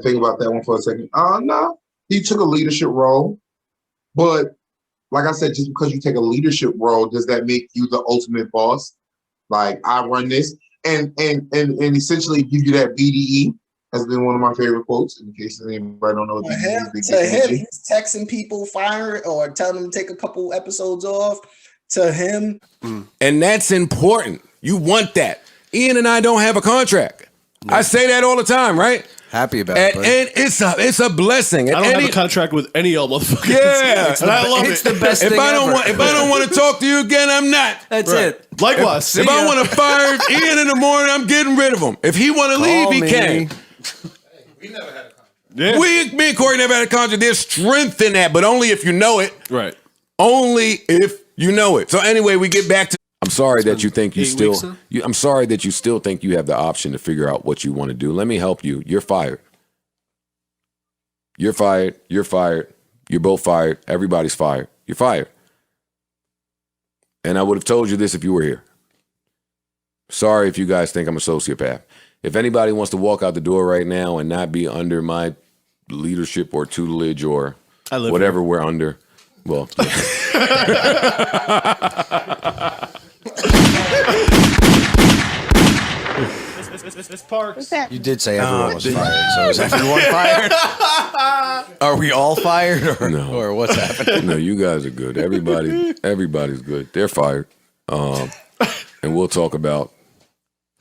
to think about that one for a second. No, he took a leadership role, but like I said, just because you take a leadership role, does that make you the ultimate boss? Like, I run this, and essentially give you that BDE. Has been one of my favorite quotes. In case anybody don't know what BDE is, to him, he's texting people, firing or telling them to take a couple episodes off. To him, and that's important. You want that. Ian and I don't have a contract. No. I say that all the time, right? Happy about it, and it's a blessing. I don't have a contract with any of motherfuckers. Yeah, and I love it. It's the best thing if I don't want to talk to you again, I'm not. That's it. Likewise. If I want to fire Ian in the morning, I'm getting rid of him. If he want to leave, he can. We never had a contract. Yeah. Me and Corey never had a contract. There's strength in that, but only if you know it. Right. Only if you know it. So anyway, we get back to. I'm sorry that you think you still. I'm sorry that you still think you have the option to figure out what you want to do. Let me help you. You're fired. You're fired. You're fired. You're both fired. Everybody's fired. You're fired. And I would have told you this if you were here. Sorry if you guys think I'm a sociopath. If anybody wants to walk out the door right now and not be under my leadership or tutelage or whatever we're under, well. This Parks. You did say everyone was fired, so is everyone fired? Are we all fired, or what's happening? No, you guys are good. Everybody's good. They're fired, and we'll talk about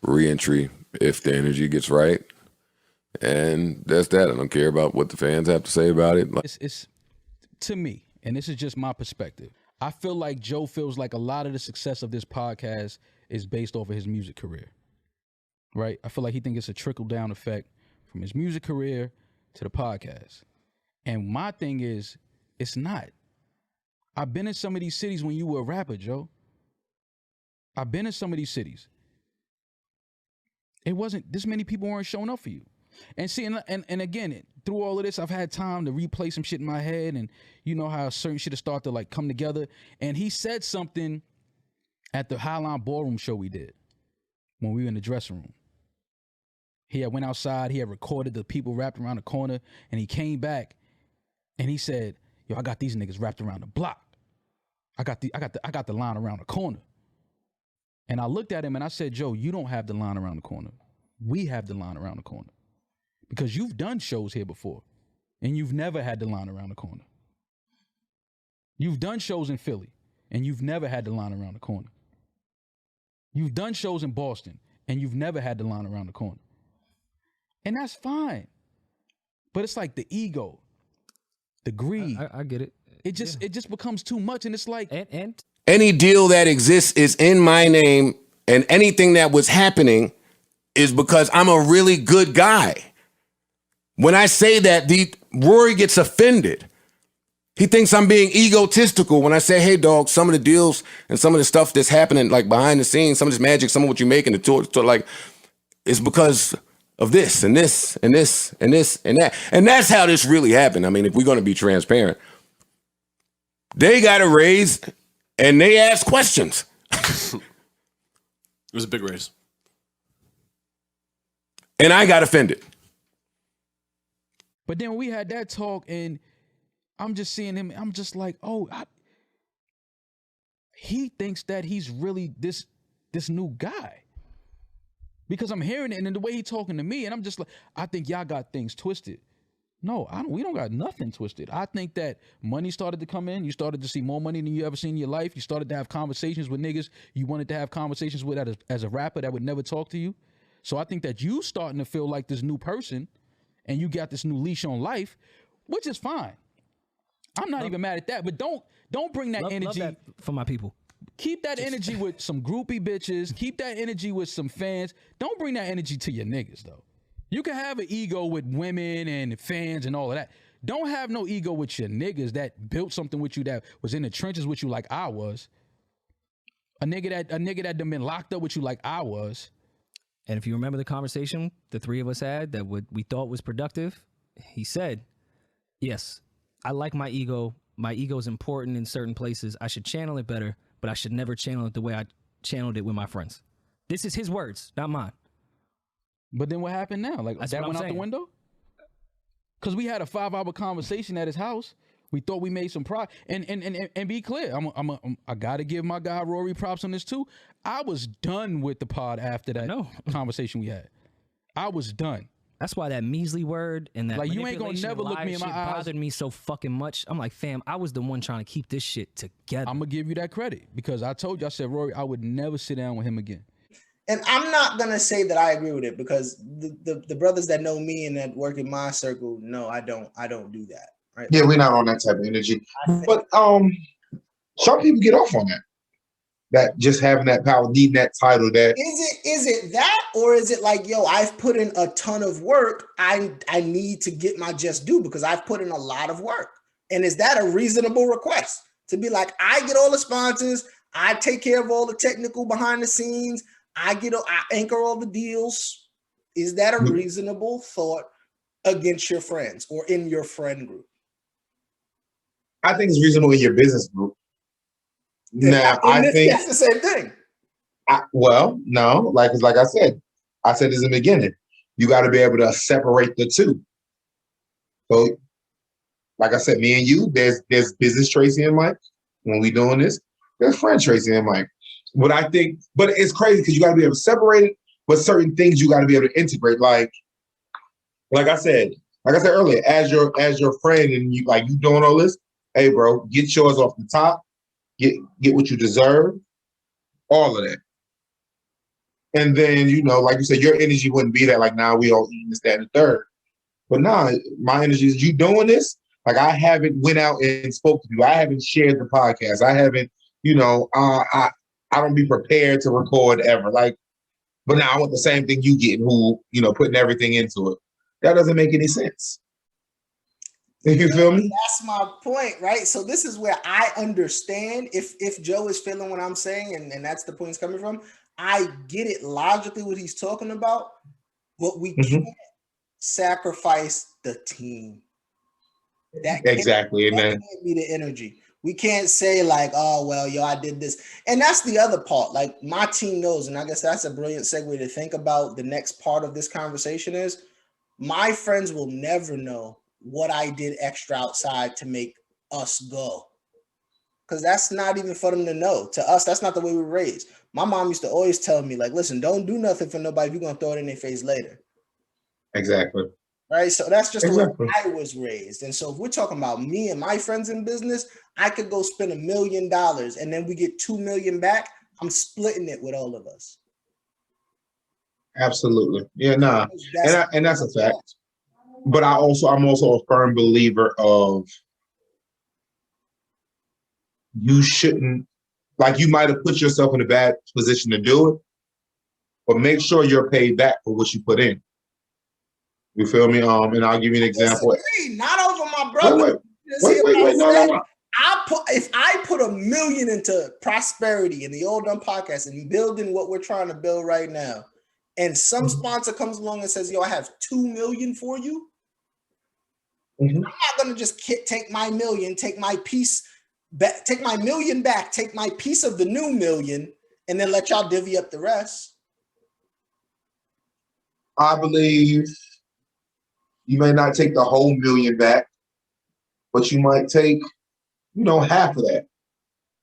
re-entry if the energy gets right. And that's that. I don't care about what the fans have to say about it. It's to me, and this is just my perspective. I feel like Joe feels like a lot of the success of this podcast is based off of his music career. Right? I feel like he thinks it's a trickle-down effect from his music career to the podcast. And my thing is, it's not. I've been in some of these cities when you were a rapper, Joe. I've been in some of these cities. It wasn't, this many people weren't showing up for you. And see, and again, through all of this, I've had time to replay some shit in my head, and you know how certain shit has started to like come together. And he said something at the Highline Ballroom show we did when we were in the dressing room. He had went outside, he had recorded the people wrapped around the corner, and he came back and he said, yo, I got these niggas wrapped around the block. I got the line around the corner. And I looked at him and I said, Joe, you don't have the line around the corner. We have the line around the corner. Because you've done shows here before, and you've never had the line around the corner. You've done shows in Philly, and you've never had the line around the corner. You've done shows in Boston, and you've never had the line around the corner. And that's fine. But it's like the ego, the greed. I get it. It just becomes too much, and it's like... And any deal that exists is in my name, and anything that was happening is because I'm a really good guy. When I say that, Rory gets offended. He thinks I'm being egotistical when I say, hey, dog, some of the deals and some of the stuff that's happening like behind the scenes, some of this magic, some of what you're making, the tour, like, it's because of this and this and this and this and that. And that's how this really happened. I mean, if we're going to be transparent, they got a raise and they asked questions. It was a big raise. And I got offended. But then when we had that talk, and I'm just seeing him, I'm just like, he thinks that he's really this new guy. Because I'm hearing it, and the way he's talking to me, and I'm just like, I think y'all got things twisted. No, we don't got nothing twisted. I think that money started to come in. You started to see more money than you ever seen in your life. You started to have conversations with niggas you wanted to have conversations with as a rapper that would never talk to you. So I think that you starting to feel like this new person, and you got this new leash on life, which is fine. I'm not even mad at that, but don't bring that energy. Love that for my people. Keep that energy with some groupie bitches. Keep that energy with some fans. Don't bring that energy to your niggas, though. You can have an ego with women and fans and all of that. Don't have no ego with your niggas that built something with you, that was in the trenches with you like I was. A nigga that done been locked up with you like I was. And if you remember the conversation the three of us had that we thought was productive, he said, yes, I like my ego. My ego is important in certain places. I should channel it better, but I should never channel it the way I channeled it with my friends. This is his words, not mine. But then what happened now? Like, That's that what went I'm out saying. the window? because we had a 5-hour conversation at his house. We thought we made some progress. And be clear, I gotta give my guy Rory props on this too. I was done with the pod after that conversation we had. I was done. That's why that measly word and that like you ain't gonna never look me in my eyes. Bothered me so fucking much. I'm like, fam, I was the one trying to keep this shit together. I'm gonna give you that credit because I told you, I said, Rory, I would never sit down with him again. And I'm not gonna say that I agree with it because the brothers that know me and that work in my circle, no, I don't do that. Right? Yeah, we're not on that type of energy. But some people get off on that. That just having that power, needing that title. That is it that, or is it like, yo, I've put in a ton of work. I need to get my just due because I've put in a lot of work. And is that a reasonable request to be like, I get all the sponsors, I take care of all the technical behind the scenes, I anchor all the deals? Is that a reasonable thought against your friends or in your friend group? I think it's reasonable in your business group. Now, I think that's the same thing. No, like I said this in the beginning. You got to be able to separate the two. So, like I said, me and you, there's business Tracy and Mike. When we doing this, there's friend Tracy and Mike. But it's crazy because you got to be able to separate it. But certain things you got to be able to integrate. Like I said earlier, as your friend and you doing all this. Hey, bro, get yours off the top. Get what you deserve. All of that. And then, like you said, your energy wouldn't be that. Like, now we all eating this, that, and the third. But my energy is you doing this. Like, I haven't went out and spoke to you. I haven't shared the podcast. I haven't, I don't be prepared to record ever. Like, but now I want the same thing you get, who, putting everything into it. That doesn't make any sense. You feel me? That's my point, right? So this is where I understand if Joe is feeling what I'm saying, and that's the point he's coming from. I get it logically what he's talking about, but we can't sacrifice the team. That exactly, can't be the energy. We can't say like, oh well, yo, I did this, and that's the other part. Like, my team knows, and I guess that's a brilliant segue to think about. The next part of this conversation is my friends will never know what I did extra outside to make us go. Because that's not even for them to know. To us, that's not the way we were raised. My mom used to always tell me, like, listen, don't do nothing for nobody if you're going to throw it in their face later. Exactly. Right? So that's just the way I was raised. And so if we're talking about me and my friends in business, I could go spend $1 million and then we get $2 million back. I'm splitting it with all of us. Absolutely. Yeah, nah. And that's a fact. But I'm also a firm believer of you shouldn't, like, you might have put yourself in a bad position to do it, but make sure you're paid back for what you put in. You feel me? And I'll give you an example. Not over my brother. Wait, no. If I put $1 million into prosperity in the Old Dumb Podcast and building what we're trying to build right now, and some sponsor comes along and says, yo, I have $2 million for you. I'm not going to just take my $1 million, take my piece back, take my $1 million back, take my piece of the new $1 million, and then let y'all divvy up the rest. I believe you may not take the whole $1 million back, but you might take, half of that.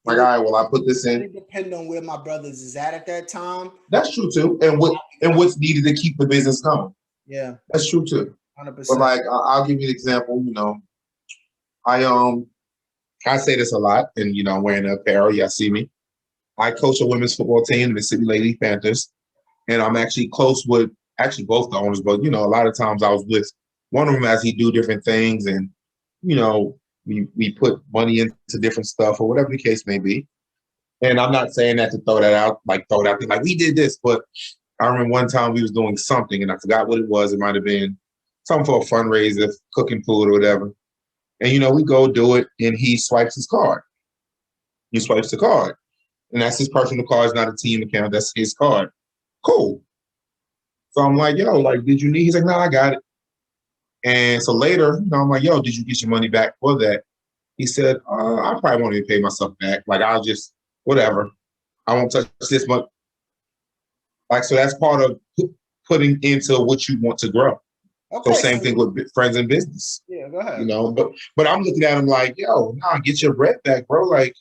Like, all right, well, I put this in. It depends on where my brothers is at that time. That's true too, and what's needed to keep the business going. Yeah, that's true too. 100%. But like, I'll give you an example. I say this a lot, and I'm wearing the apparel. Y'all see me. I coach a women's football team, the Mississippi Lady Panthers, and I'm actually close with both the owners. But a lot of times I was with one of them as he do different things, and we put money into different stuff or whatever the case may be. And I'm not saying that to throw that out, like we did this, but I remember one time we was doing something and I forgot what it was. It might've been something for a fundraiser, cooking food or whatever. And we go do it and he swipes his card. He swipes the card. And that's his personal card, it's not a team account, that's his card. Cool. So I'm like, yo, did you need? He's like, no, I got it. And so later, I'm like, yo, did you get your money back for that? He said, I probably won't even pay myself back. Like, I'll just, whatever. I won't touch this much. Like, so that's part of putting into what you want to grow. Okay. So same thing with friends in business. Yeah, go ahead. You know, but I'm looking at him like, yo, nah, get your bread back, bro. Like,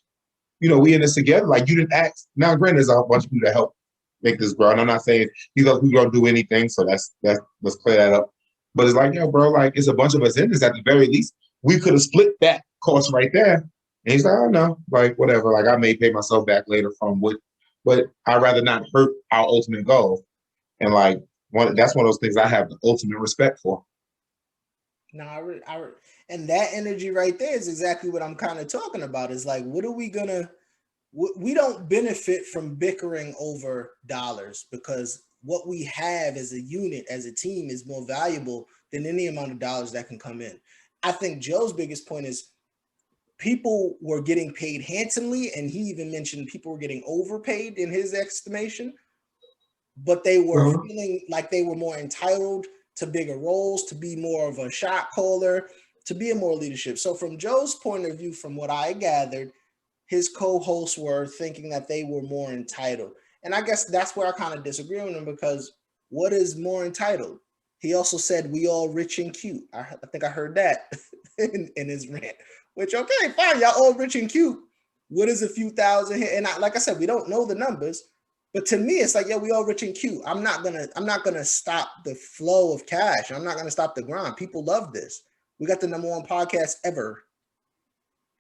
you know, we in this together. Like, you didn't ask. Now, granted, there's a bunch of people that help make this grow. And I'm not saying who's gonna do anything. So that's let's clear that up. But it's like, yo, bro, like it's a bunch of us in this. At the very least, we could have split that cost right there. And he's like, oh no, like whatever. Like I may pay myself back later from what, but I'd rather not hurt our ultimate goal. And like that's one of those things I have the ultimate respect for. No, and that energy right there is exactly what I'm kind of talking about. Is like, what are we gonna? We don't benefit from bickering over dollars because what we have as a unit, as a team, is more valuable than any amount of dollars that can come in. I think Joe's biggest point is people were getting paid handsomely, and he even mentioned people were getting overpaid in his estimation, but they were feeling like they were more entitled to bigger roles, to be more of a shot caller, to be in more leadership. So from Joe's point of view, from what I gathered, his co-hosts were thinking that they were more entitled. And I guess that's where I kind of disagree with him, because what is more entitled? He also said, we all rich and cute. I think I heard that in his rant, which, okay, fine. Y'all all rich and cute. What is a few thousand here? And like I said, we don't know the numbers, but to me, it's like, yeah, we all rich and cute. I'm not gonna stop the flow of cash. I'm not gonna stop the grind. People love this. We got the #1 podcast ever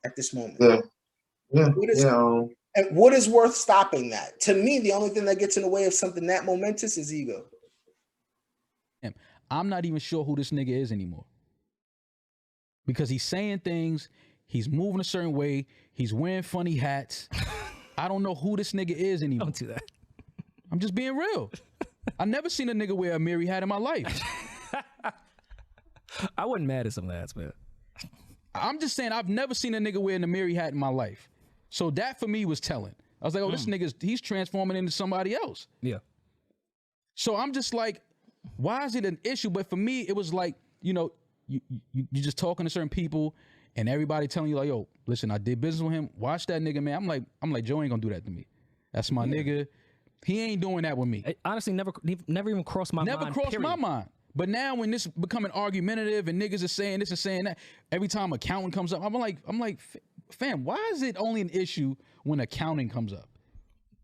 at this moment. Yeah. And what is worth stopping that? To me, the only thing that gets in the way of something that momentous is ego. I'm not even sure who this nigga is anymore. Because he's saying things, he's moving a certain way, he's wearing funny hats. I don't know who this nigga is anymore. Don't do that. I'm just being real. I never seen a nigga wear a Mary hat in my life. I wasn't mad at some hats, man. I'm just saying I've never seen a nigga wearing a Mary hat in my life. So that for me was telling. I was like, oh, this nigga's, he's transforming into somebody else. Yeah. So I'm just like, why is it an issue? But for me, it was like, you know, you just talking to certain people and everybody telling you like, yo, listen, I did business with him. Watch that nigga, man. I'm like, Joe ain't gonna do that to me. That's my nigga. He ain't doing that with me. It honestly, never even crossed my mind. Never crossed my mind. But now when this becoming argumentative and niggas are saying this and saying that, every time accounting comes up, I'm like, fam, why is it only an issue when accounting comes up?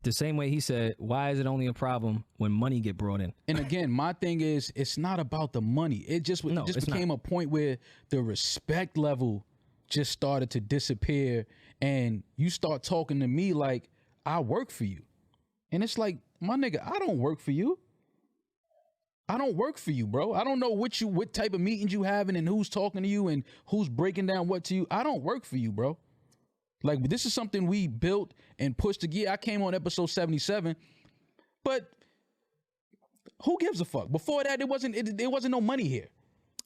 The same way he said, why is it only a problem when money get brought in? And again, my thing is, it's not about the money. It just became a point where the respect level just started to disappear, and you start talking to me like I work for you. And it's like, my nigga, I don't work for you. I don't work for you, bro. I don't know what type of meetings you having and who's talking to you and who's breaking down what to you. I don't work for you, bro. Like, this is something we built and pushed together. I came on episode 77, but who gives a fuck? Before that, there wasn't no money here.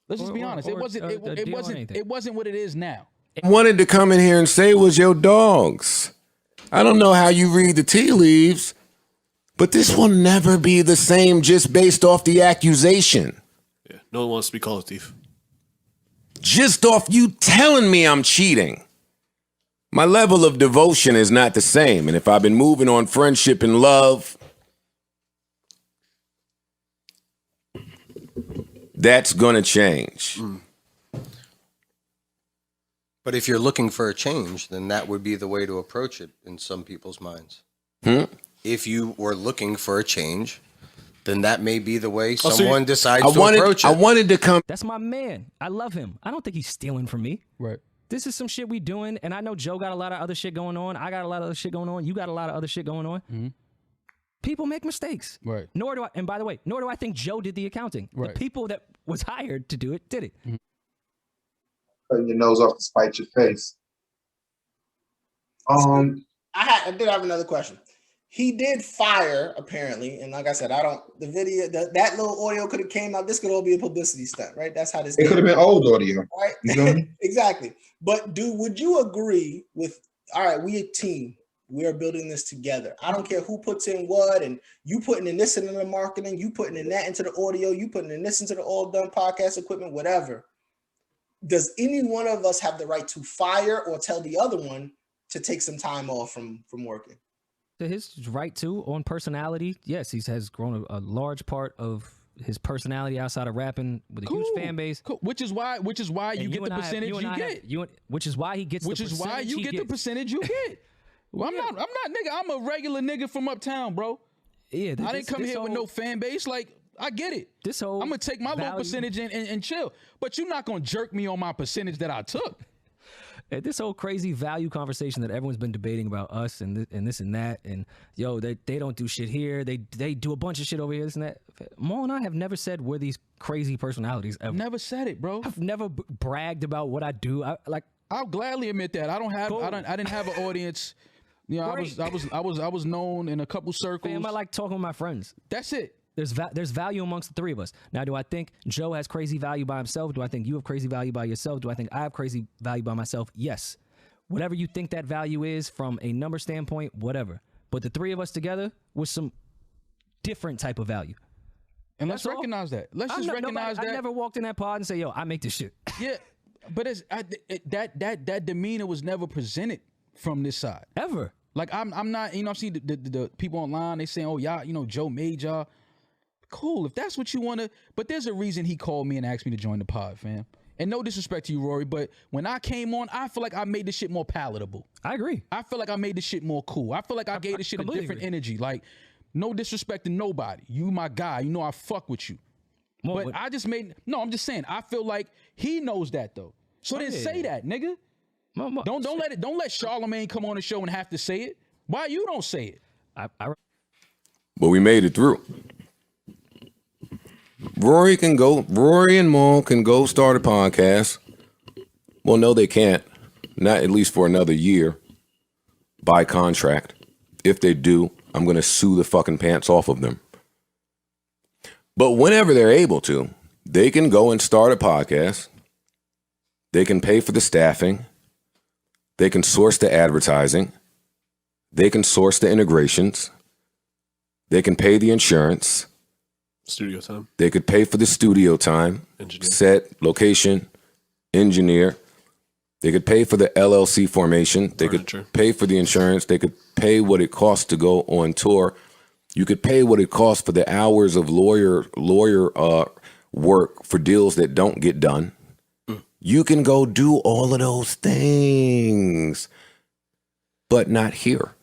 Let's just be honest. It wasn't what it is now. I wanted to come in here and say was your dogs. I don't know how you read the tea leaves, but this will never be the same just based off the accusation. Yeah, no one wants to be called a thief. Just off you telling me I'm cheating. My level of devotion is not the same. And if I've been moving on friendship and love, that's going to change. But if you're looking for a change, then that would be the way to approach it in some people's minds. If you were looking for a change, then that may be the way someone decides to approach it. I wanted to come. That's my man. I love him. I don't think he's stealing from me. Right. This is some shit we doing, and I know Joe got a lot of other shit going on. I got a lot of other shit going on. You got a lot of other shit going on. Mm-hmm. People make mistakes. Right. Nor do I, and by the way, nor do I think Joe did the accounting. Right. The people that was hired to do it did it. Mm-hmm. Cutting your nose off to spite your face. I did have another question. He did fire, apparently, and like I said, the video, that little audio could have came out. This could all be a publicity stunt, right? That's how this. It could have been old audio, right? You know? Exactly. But would you agree with? All right, we a team. We are building this together. I don't care who puts in what, and you putting in this into the marketing, you putting in that into the audio, you putting in this into the all done podcast equipment, whatever. Does any one of us have the right to fire or tell the other one to take some time off from working? To his right to on personality, yes, he has grown a large part of his personality outside of rapping with a huge fan base. Cool. Which is why you get the percentage you get. Which is why he gets. Which is why you get the percentage you get. Well, I'm not nigga. I'm a regular nigga from uptown, bro. Yeah, I didn't come here with no fan base. Like, I get it. I'm gonna take my little percentage and chill. But you're not gonna jerk me on my percentage that I took. And this whole crazy value conversation that everyone's been debating about us and this and that, and yo, they don't do shit here. They do a bunch of shit over here, this and that. Mo and I have never said we're these crazy personalities ever. Never said it, bro. I've never bragged about what I do. I'll gladly admit that. I didn't have an audience. You know, I was known in a couple circles. Fam, I like talking with my friends. That's it. There's value amongst the three of us. Now, do I think Joe has crazy value by himself? Do I think you have crazy value by yourself? Do I think I have crazy value by myself? Yes. Whatever you think that value is from a number standpoint, whatever. But the three of us together with some different type of value. And let's recognize that. Let's just recognize that. I never walked in that pod and say, yo, I make this shit. Yeah, but that demeanor was never presented from this side. Ever. Like, I'm not, you know, I'm seeing the people online, they saying, oh, y'all, you know, Joe made y'all. Cool, if that's what you want to, but there's a reason he called me and asked me to join the pod, fam. And no disrespect to you, Rory, but when I came on, I feel like I made this shit more palatable. I agree. I feel like I made this shit more cool. I feel like I gave this shit a different energy. Like, no disrespect to nobody. You my guy. You know I fuck with you. But I just I'm just saying, I feel like he knows that, though. So then say that, nigga. Don't let Charlamagne come on the show and have to say it. Why you don't say it? But we made it through. Rory and Maul can go start a podcast. Well, no, they can't. Not at least for another year. By contract. If they do, I'm going to sue the fucking pants off of them. But whenever they're able to, they can go and start a podcast. They can pay for the staffing. They can source the advertising. They can source the integrations. They can pay the insurance. Studio time. They could pay for the studio time, engineer. Set, location, engineer. They could pay for the LLC formation. They could pay for the insurance. They could pay what it costs to go on tour. You could pay what it costs for the hours of lawyer work for deals that don't get done. You can go do all of those things, but not here.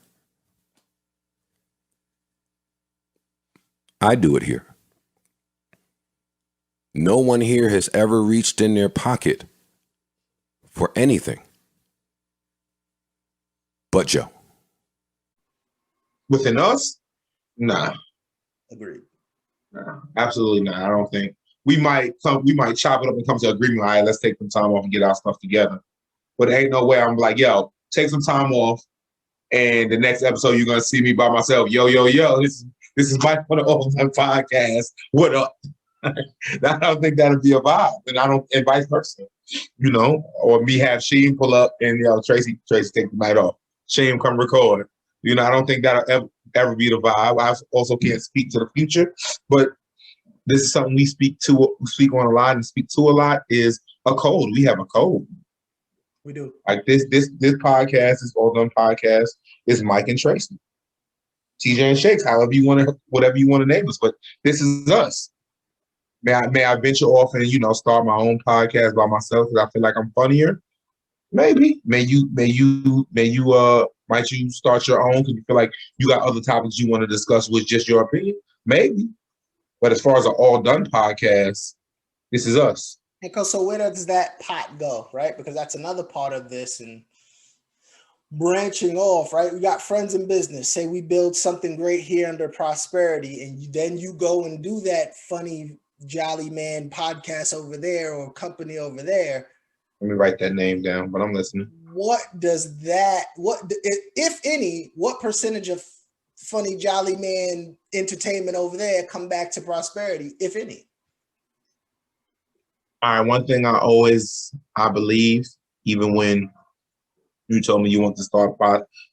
I do it here. No one here has ever reached in their pocket for anything but Joe. Within us? Nah. Agreed. Nah, absolutely not. I don't think. We might chop it up and come to an agreement. All right, let's take some time off and get our stuff together. But there ain't no way I'm like, yo, take some time off, and the next episode you're gonna see me by myself. Yo, this is Mike on the Old Time Podcast. What up? I don't think that'll be a vibe, and vice versa, you know, or me have Sheem pull up and Tracy take the night off. Sheem come record. You know, I don't think that'll ever be the vibe. I also can't speak to the future, but this is something we speak on a lot and speak to a lot is a code. We have a code. We do. Like this podcast, this All Done podcast is Mike and Tracy. TJ and Shakes, whatever you want to name us, but this is us. May I venture off and start my own podcast by myself because I feel like I'm funnier? Maybe. Might you start your own because you feel like you got other topics you want to discuss with just your opinion? Maybe. But as far as an All Done podcast, this is us. So where does that pot go, right? Because that's another part of this and branching off, right? We got friends in business. Say we build something great here under Prosperity, and then you go and do that funny Jolly Man podcast over there or company over there. Let me write that name down, but I'm listening. If any, what percentage of funny Jolly Man entertainment over there come back to Prosperity, if any? All right, one thing I believe, even when you told me you want to start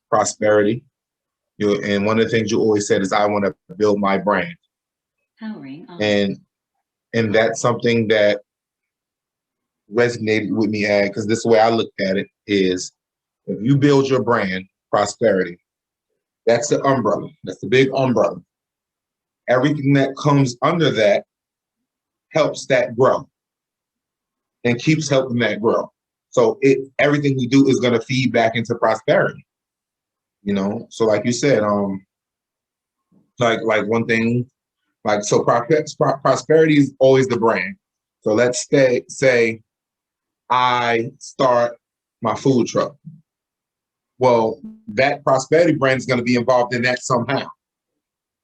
Prosperity, and one of the things you always said is I want to build my brand. And that's something that resonated with me, because this is the way I looked at it is if you build your brand, Prosperity, that's the umbrella. That's the big umbrella. Everything that comes under that helps that grow and keeps helping that grow. So everything we do is going to feed back into prosperity. You know, so like you said, like one thing, like so prosperity is always the brand. So let's say I start my food truck. Well, that prosperity brand is going to be involved in that somehow.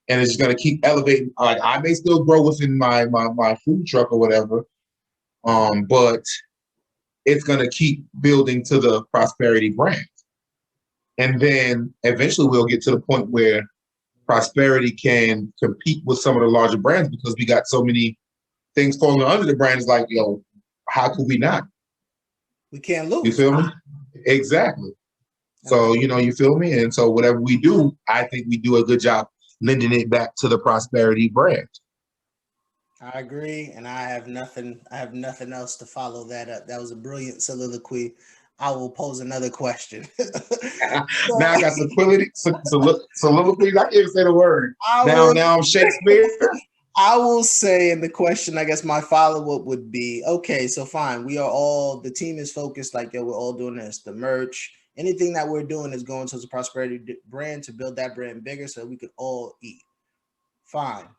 And it's going to keep elevating. Like I may still grow within my food truck or whatever, but it's going to keep building to the prosperity brand. And then eventually we'll get to the point where prosperity can compete with some of the larger brands because we got so many things falling under the brands. Like, yo, how could we not? We can't lose. You feel me? Exactly. So, you know, you feel me? And so whatever we do, I think we do a good job lending it back to the prosperity brand. I agree, and I have nothing else to follow that up. That was a brilliant soliloquy. I will pose another question. Now I got soliloquy. I can't even say the word. Now I'm Shakespeare. I will say, and the question, I guess my follow-up would be, okay, so fine. The team is focused like, yo, we're all doing this. The merch, anything that we're doing is going towards a prosperity brand to build that brand bigger so we could all eat. Fine.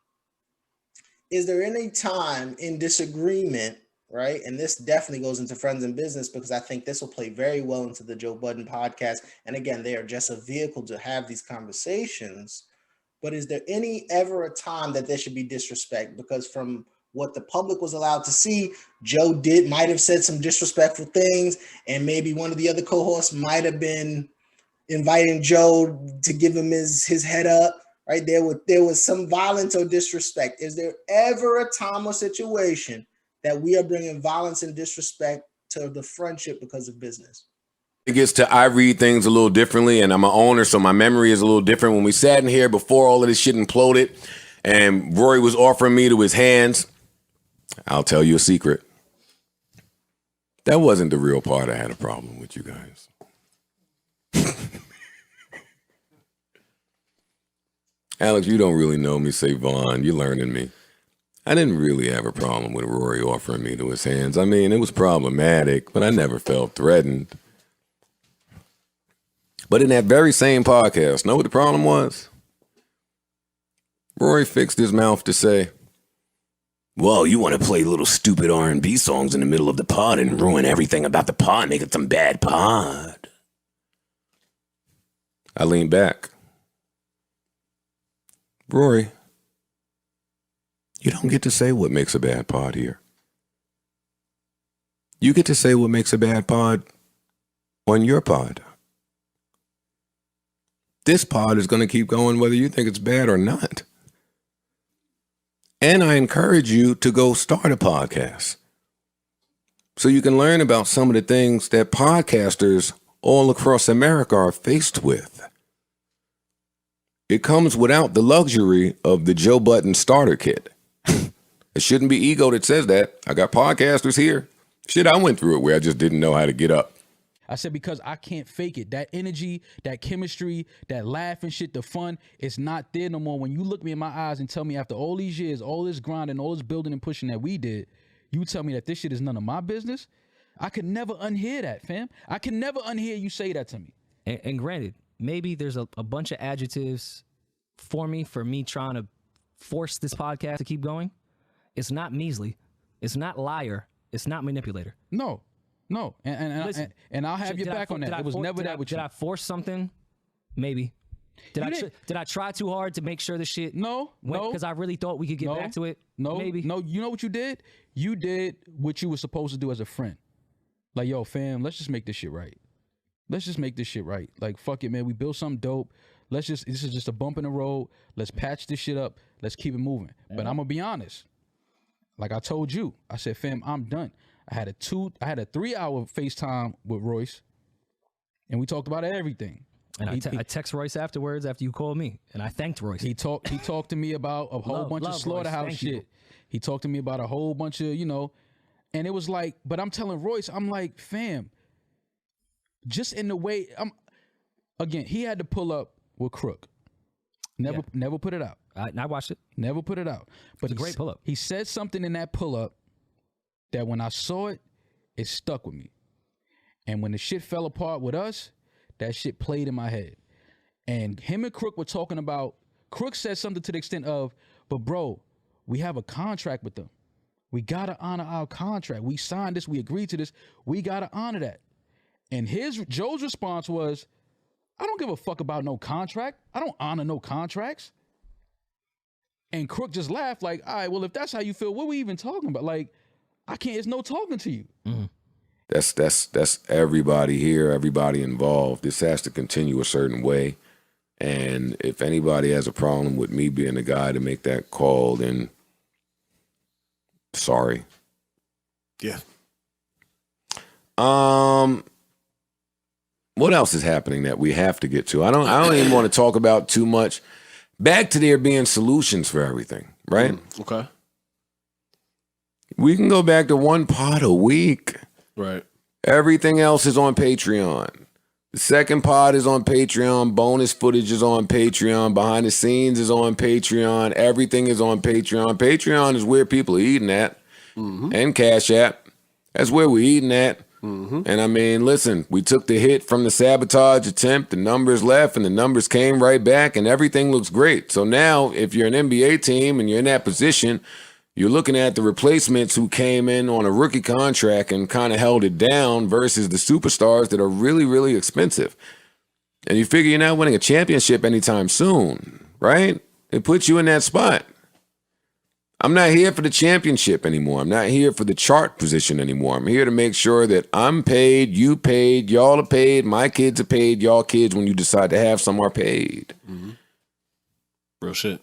Is there any time in disagreement, right? And this definitely goes into friends and business because I think this will play very well into the Joe Budden podcast. And again, they are just a vehicle to have these conversations. But is there ever a time that there should be disrespect? Because from what the public was allowed to see, Joe might have said some disrespectful things, and maybe one of the other co-hosts might have been inviting Joe to give him his head up. Right, there was some violence or disrespect. Is there ever a time or situation that we are bringing violence and disrespect to the friendship because of business? It gets to I read things a little differently, and I'm an owner, so my memory is a little different. When we sat in here before all of this shit imploded, and Rory was offering me to his hands, I'll tell you a secret. That wasn't the real part I had a problem with you guys. Alex, you don't really know me, say Vaughn. You're learning me. I didn't really have a problem with Rory offering me to his hands. I mean, it was problematic, but I never felt threatened. But in that very same podcast, know what the problem was? Rory fixed his mouth to say, well, you want to play little stupid R&B songs in the middle of the pod and ruin everything about the pod, make it some bad pod. I leaned back. Rory, you don't get to say what makes a bad pod here. You get to say what makes a bad pod on your pod. This pod is going to keep going whether you think it's bad or not. And I encourage you to go start a podcast so you can learn about some of the things that podcasters all across America are faced with. It comes without the luxury of the Joe Budden starter kit. It shouldn't be ego that says that. I got podcasters here. Shit, I went through it where I just didn't know how to get up. I said, because I can't fake it. That energy, that chemistry, that laugh and shit, the fun, it's not there no more. When you look me in my eyes and tell me after all these years, all this grinding, all this building and pushing that we did, you tell me that this shit is none of my business, I could never unhear that, fam. I can never unhear you say that to me. And granted, maybe there's a bunch of adjectives for me trying to force this podcast to keep going. It's not measly. It's not liar. It's not manipulator. No. Listen, and I'll have your back on that. It was never that with you. Did I force something? Maybe. Did I try too hard to make sure the shit No. Because I really thought we could get back to it? Maybe. No, you know what you did? You did what you were supposed to do as a friend. Like, yo, fam, let's just make this shit right. Like, fuck it, man. We built something dope. This is just a bump in the road. Let's patch this shit up. Let's keep it moving. But I'm gonna be honest. Like I told you, I said, fam, I'm done. I had a 3-hour FaceTime with Royce, and we talked about everything. And I text Royce afterwards after you called me, and I thanked Royce. He talked to me about a whole bunch of slaughterhouse shit. You. He talked to me about a whole bunch of, and it was like, but I'm telling Royce, I'm like, fam, just in the way, again, he had to pull up with Crook. Never put it out. I watched it. Never put it out. But It's a great pull-up. He said something in that pull-up that when I saw it, it stuck with me. And when the shit fell apart with us, that shit played in my head. And him and Crook were talking about, Crook said something to the extent of, but bro, we have a contract with them. We got to honor our contract. We signed this. We agreed to this. We got to honor that. And Joe's response was, I don't give a fuck about no contract. I don't honor no contracts. And Crook just laughed like, all right, well, if that's how you feel, what are we even talking about? Like, it's no talking to you. Mm-hmm. That's everybody here, everybody involved. This has to continue a certain way. And if anybody has a problem with me being the guy to make that call, then sorry. Yeah. What else is happening that we have to get to? I don't even want to talk about too much. Back to there being solutions for everything, right? Okay. We can go back to one pod a week. Right. Everything else is on Patreon. The second pod is on Patreon. Bonus footage is on Patreon. Behind the scenes is on Patreon. Everything is on Patreon. Patreon is where people are eating at. Mm-hmm. And Cash App. That's where we're eating at. Mm-hmm. And I mean, listen, we took the hit from the sabotage attempt. The numbers left and the numbers came right back and everything looks great. So now if you're an NBA team and you're in that position, you're looking at the replacements who came in on a rookie contract and kind of held it down versus the superstars that are really, really expensive. And you figure you're not winning a championship anytime soon, right? It puts you in that spot. I'm not here for the championship anymore. I'm not here for the chart position anymore. I'm here to make sure that I'm paid, you paid, y'all are paid, my kids are paid, y'all kids, when you decide to have some, are paid. Mm-hmm. Real shit.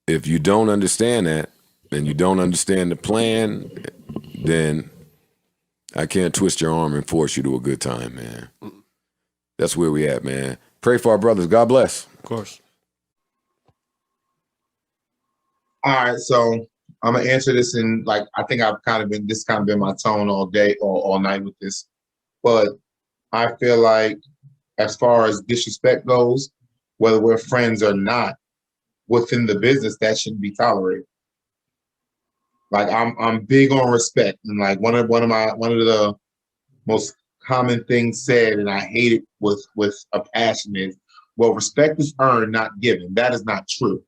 If you don't understand that and you don't understand the plan, then I can't twist your arm and force you to a good time, man. That's where we at, man. Pray for our brothers. God bless. Of course. All right, so I'm gonna answer this in I think I've kind of been my tone all day or all night with this. But I feel like as far as disrespect goes, whether we're friends or not, within the business, that shouldn't be tolerated. Like I'm big on respect, and like one of the most common things said, and I hate it with a passion, is, well, respect is earned, not given. That is not true.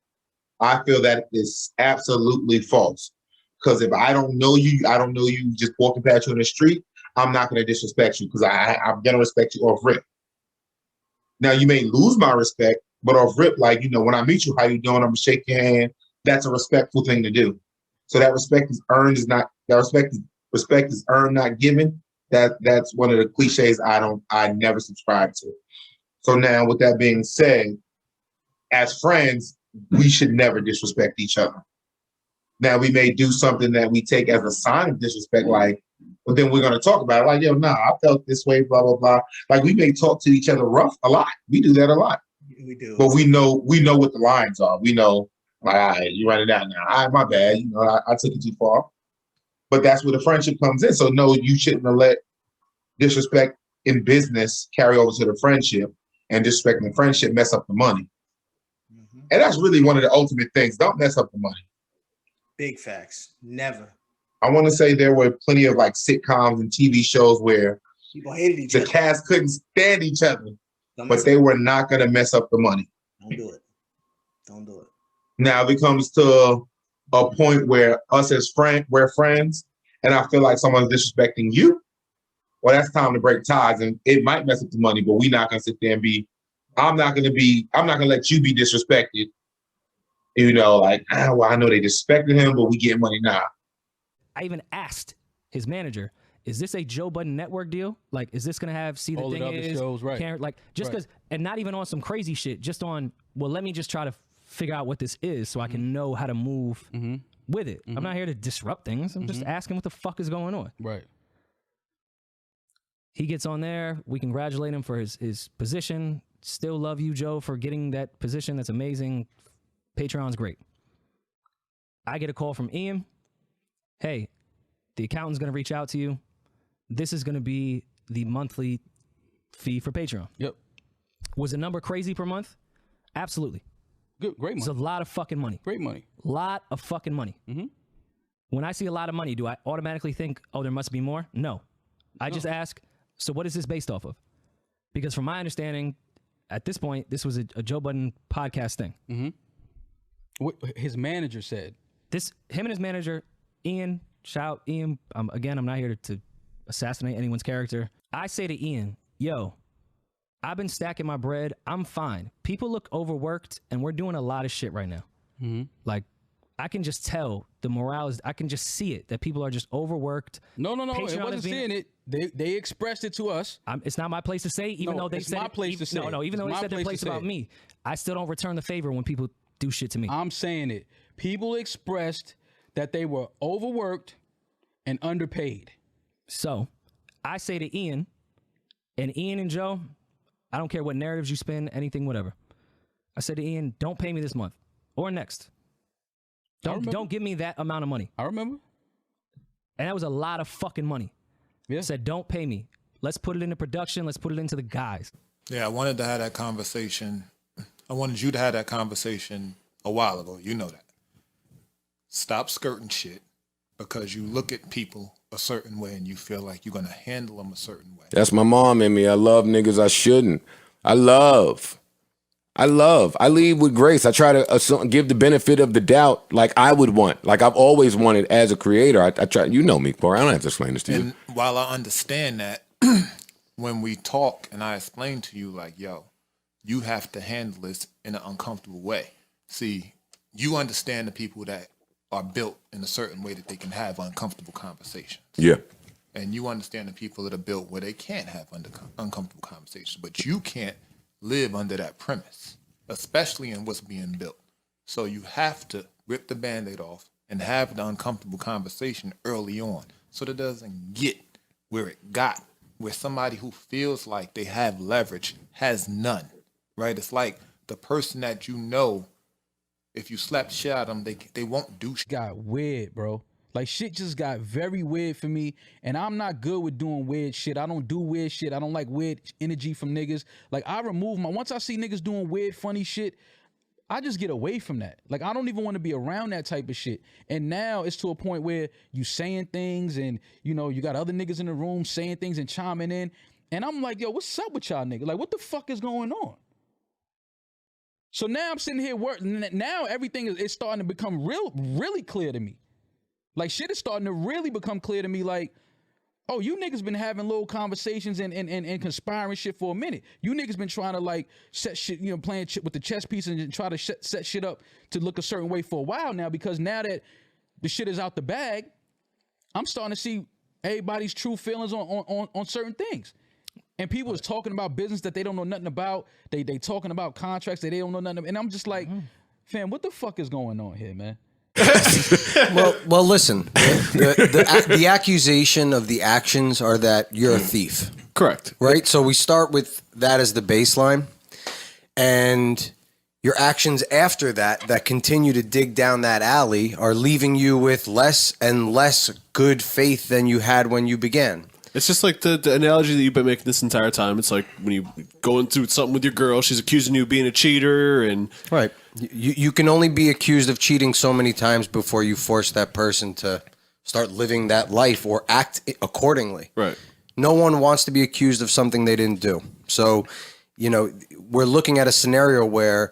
I feel that is absolutely false. Because if I don't know you just walking past you in the street, I'm not going to disrespect you because I'm going to respect you off rip. Now, you may lose my respect, but off rip, when I meet you, how you doing? I'm going to shake your hand. That's a respectful thing to do. So that respect is earned, respect is earned, not given. That's one of the cliches I never subscribe to. So now, with that being said, as friends, we should never disrespect each other. Now, we may do something that we take as a sign of disrespect, but then we're going to talk about it. I felt this way, blah, blah, blah. We may talk to each other rough a lot. We do that a lot. We do. But we know what the lines are. We know, all right, you run it out now. All right, my bad. I took it too far. But that's where the friendship comes in. So, no, you shouldn't have let disrespect in business carry over to the friendship, and disrespect in the friendship mess up the money. And that's really one of the ultimate things. Don't mess up the money. Big facts. Never. I want to say there were plenty of sitcoms and TV shows where people hated each other. The cast couldn't stand each other, but they were not going to mess up the money. Don't do it. Don't do it. Now it comes to a point where us as we're friends, and I feel like someone's disrespecting you. Well, that's time to break ties, and it might mess up the money, but we're not going to sit there and I'm not going to let you be disrespected. Well, I know they disrespected him, but we get money now. I even asked his manager, is this a Joe Budden Network deal? Is this going to have See the all Thing the Is? shows, right. Just because, and not even on some crazy shit, just on, well, let me just try to figure out what this is so I can know how to move with it. I'm not here to disrupt things. I'm just asking what the fuck is going on. Right. He gets on there. We congratulate him for his position. Still love you, Joe, for getting that position. That's amazing. Patreon's great. I get a call from Ian. Hey, the accountant's going to reach out to you. This is going to be the monthly fee for Patreon. Yep. Was the number crazy per month? Absolutely. Good, great It's money. a lot of fucking money. Great money. Lot of fucking money. Mm-hmm. When I see a lot of money, do I automatically think, oh, there must be more? No. I just ask, so what is this based off of? Because from my understanding, at this point, this was a Joe Budden podcast thing. Mm-hmm. What his manager said. Him and his manager, Ian, shout Ian. Again, I'm not here to assassinate anyone's character. I say to Ian, yo, I've been stacking my bread. I'm fine. People look overworked, and we're doing a lot of shit right now. Mm-hmm. Like, I can just tell the morale is, I can just see it, that people are just overworked. No. Patreon It wasn't seeing it. They expressed it to us. It's not my place to say, even though they it's said my place to say. No, even though they said their place about me, I still don't return the favor when people do shit to me. I'm saying it. People expressed that they were overworked and underpaid. So I say to Ian and Joe, I don't care what narratives you spin, anything, whatever. I said to Ian, don't pay me this month or next. Don't give me that amount of money. I remember. And that was a lot of fucking money. Yeah. I said, don't pay me. Let's put it into production. Let's put it into the guys. Yeah, I wanted to have that conversation. I wanted you to have that conversation a while ago. You know that. Stop skirting shit because you look at people a certain way and you feel like you're going to handle them a certain way. That's my mom in me. I love niggas I shouldn't. I lead with grace. I try to give the benefit of the doubt like I would want. Like I've always wanted as a creator. I try, you know me, boy. I don't have to explain this to you. And while I understand that, when we talk and I explain to you like, yo, you have to handle this in an uncomfortable way. See, you understand the people that are built in a certain way that they can have uncomfortable conversations. Yeah. And you understand the people that are built where they can't have uncomfortable conversations, but you can't live under that premise, especially in what's being built. So you have to rip the Band-Aid off and have the uncomfortable conversation early on so that it doesn't get where it got, where somebody who feels like they have leverage has none, right? It's like the person that you know, if you slap the shit out of them, they won't do shit. Got weird, bro. Like shit just got very weird for me, and I'm not good with doing weird shit. I don't do weird shit. I don't like weird energy from niggas. Like I remove once I see niggas doing weird, funny shit, I just get away from that. Like I don't even want to be around that type of shit. And now it's to a point where you saying things, and you know you got other niggas in the room saying things and chiming in, and I'm like, yo, what's up with y'all niggas? Like what the fuck is going on? So now I'm sitting here working. Now everything is starting to become really clear to me. Like shit is starting to really become clear to me. Like, oh, you niggas been having little conversations and conspiring shit for a minute. You niggas been trying to like set shit, you know, playing shit with the chess pieces and try to set shit up to look a certain way for a while now. Because now that the shit is out the bag, I'm starting to see everybody's true feelings on certain things. And people is talking about business that they don't know nothing about. They talking about contracts that they don't know nothing about. And I'm just like, fam, what the fuck is going on here, man? well, listen. The accusation of the actions are that you're a thief. Correct. Right? So we start with that as the baseline. And your actions after that continue to dig down that alley are leaving you with less and less good faith than you had when you began. It's just like the analogy that you've been making this entire time. It's like when you going through something with your girl, she's accusing you of being a cheater, and right. You can only be accused of cheating so many times before you force that person to start living that life or act accordingly. Right. No one wants to be accused of something they didn't do. So, you know, we're looking at a scenario where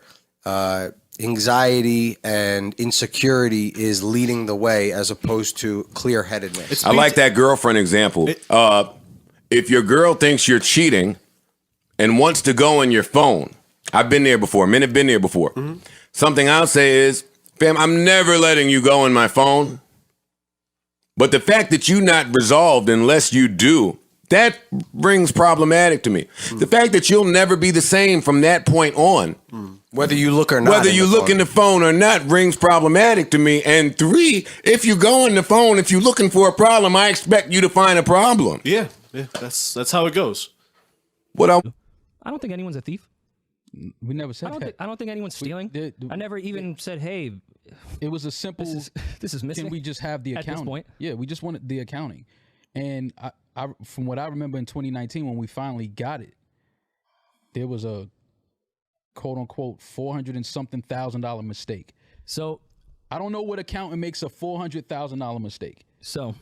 anxiety and insecurity is leading the way as opposed to clear-headedness. I like that girlfriend example. If your girl thinks you're cheating and wants to go on your phone, I've been there before. Men have been there before. Mm-hmm. Something I'll say is, fam, I'm never letting you go on my phone. But the fact that you're not resolved unless you do, that brings problematic to me. The fact that you'll never be the same from that point on. Whether you look or not. Whether you look in the phone or not brings problematic to me. And 3, if you go in the phone, if you're looking for a problem, I expect you to find a problem. Yeah, that's how it goes. I don't think anyone's a thief. We never said that. I don't think anyone's stealing. I never even said, hey, it was a simple. This is missing. Can we just have the accounting? At this point? Yeah, we just wanted the accounting. And I, from what I remember in 2019 when we finally got it, there was a quote unquote $400 and something thousand mistake. So I don't know what accountant makes a $400,000 mistake. So,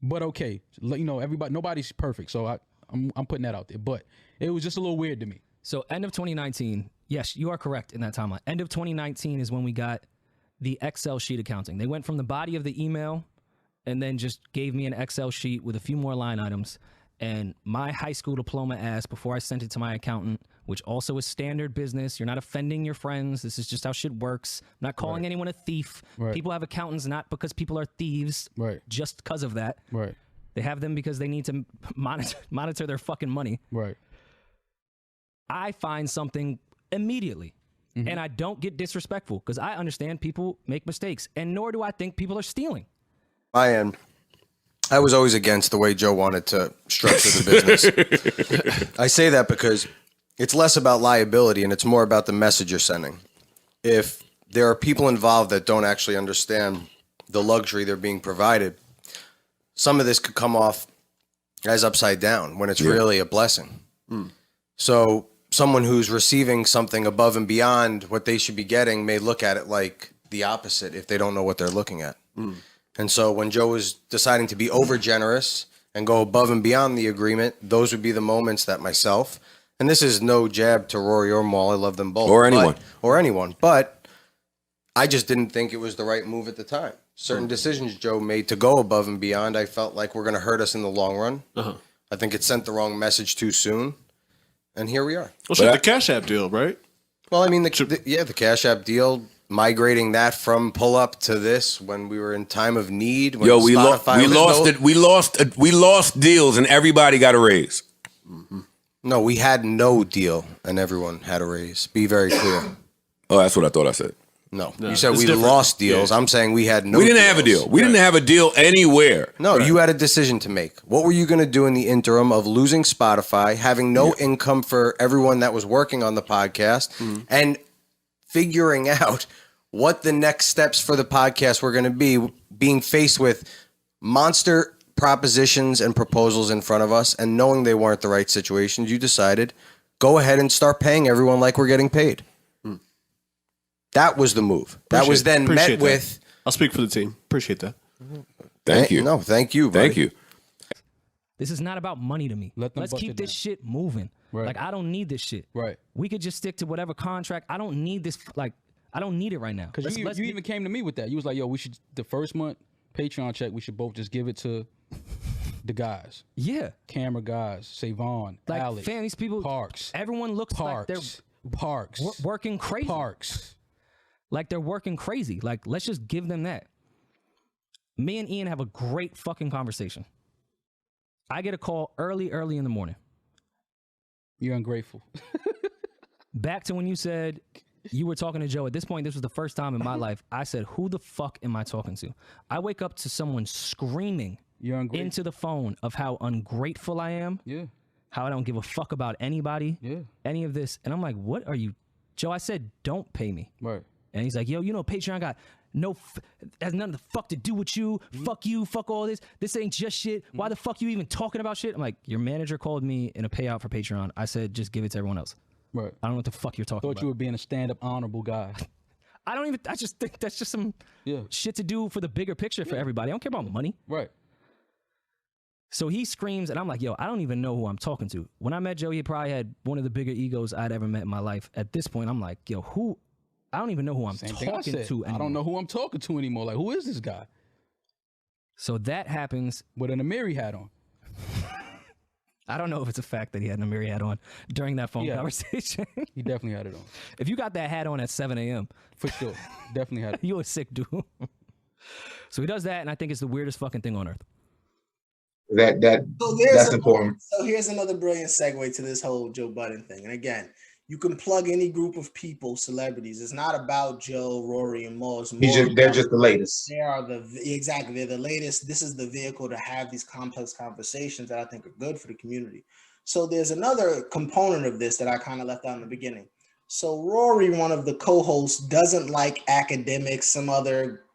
but okay, you know, nobody's perfect. So I'm putting that out there. But it was just a little weird to me. So end of 2019, yes, you are correct in that timeline. End of 2019 is when we got the Excel sheet accounting. They went from the body of the email and then just gave me an Excel sheet with a few more line items. And my high school diploma asked before I sent it to my accountant, which also is standard business. You're not offending your friends. This is just how shit works. I'm not calling anyone a thief. Right. People have accountants not because people are thieves, just because of that. Right. They have them because they need to monitor their fucking money. Right. I find something immediately. Mm-hmm. And I don't get disrespectful because I understand people make mistakes, and nor do I think people are stealing. My end, I was always against the way Joe wanted to structure the business. I say that because it's less about liability and it's more about the message you're sending. If there are people involved that don't actually understand the luxury they're being provided, some of this could come off as upside down when it's really a blessing. So someone who's receiving something above and beyond what they should be getting may look at it like the opposite if they don't know what they're looking at. And so when Joe was deciding to be over generous and go above and beyond the agreement, those would be the moments that myself, and this is no jab to Rory or Maul, I love them both. Or anyone. But I just didn't think it was the right move at the time. Certain decisions Joe made to go above and beyond, I felt like were going to hurt us in the long run. I think it sent the wrong message too soon. And here we are. Well, shit, the Cash App deal, right? Well, I mean, the Cash App deal, migrating that from pull up to this when we were in time of need. When we lost deals and everybody got a raise. No, we had no deal and everyone had a raise. Be very clear. Oh, that's what I thought I said. No, you said we lost deals. Yeah. I'm saying we had no. We didn't have a deal. We didn't have a deal anywhere. No, you had a decision to make. What were you going to do in the interim of losing Spotify, having no income for everyone that was working on the podcast, and figuring out what the next steps for the podcast were going to be, being faced with monster propositions and proposals in front of us, and knowing they weren't the right situations, you decided, go ahead and start paying everyone like we're getting paid. That was the move. That was then met with... I'll speak for the team. Appreciate that. Thank you. No, thank you, buddy. Thank you. This is not about money to me. Let's keep this shit moving. Right. Like, I don't need this shit. Right. We could just stick to whatever contract. I don't need this. Like, I don't need it right now. Because you even came to me with that. You was like, yo, we should, the first month Patreon check, we should both just give it to the guys. Yeah. Camera guys, Savon, like, Alex, fam, these people, Parks. Everyone looks like they're working crazy. Like, they're working crazy. Like, let's just give them that. Me and Ian have a great fucking conversation. I get a call early in the morning. You're ungrateful. Back to when you said you were talking to Joe. At this point, this was the first time in my life I said, who the fuck am I talking to? I wake up to someone screaming into the phone of how ungrateful I am. Yeah. How I don't give a fuck about anybody. Yeah. Any of this. And I'm like, what are you? Joe, I said, don't pay me. Right. And he's like, yo, you know, Patreon got has nothing to fuck to do with you. Fuck you. Fuck all this. This ain't just shit. Why the fuck you even talking about shit? I'm like, your manager called me in a payout for Patreon. I said, just give it to everyone else. Right. I don't know what the fuck you're talking about. Thought you were being a stand-up honorable guy. I just think that's just some shit to do for the bigger picture for everybody. I don't care about money. Right. So he screams, and I'm like, yo, I don't even know who I'm talking to. When I met Joe, he probably had one of the bigger egos I'd ever met in my life. At this point, I'm like, yo, who? I don't even know who I'm talking to anymore. I don't know who I'm talking to anymore. Like, who is this guy? So that happens. With an Amiri hat on. I don't know if it's a fact that he had an Amiri hat on during that phone conversation. He definitely had it on. If you got that hat on at 7 a.m. For sure. Definitely had it. You a sick dude. So he does that, and I think it's the weirdest fucking thing on earth. That's important. So here's another brilliant segue to this whole Joe Budden thing. And again, you can plug any group of people, celebrities. It's not about Joe, Rory, and Mo. They're just the latest. They're the latest. This is the vehicle to have these complex conversations that I think are good for the community. So there's another component of this that I kind of left out in the beginning. So Rory, one of the co-hosts, doesn't like academics, some other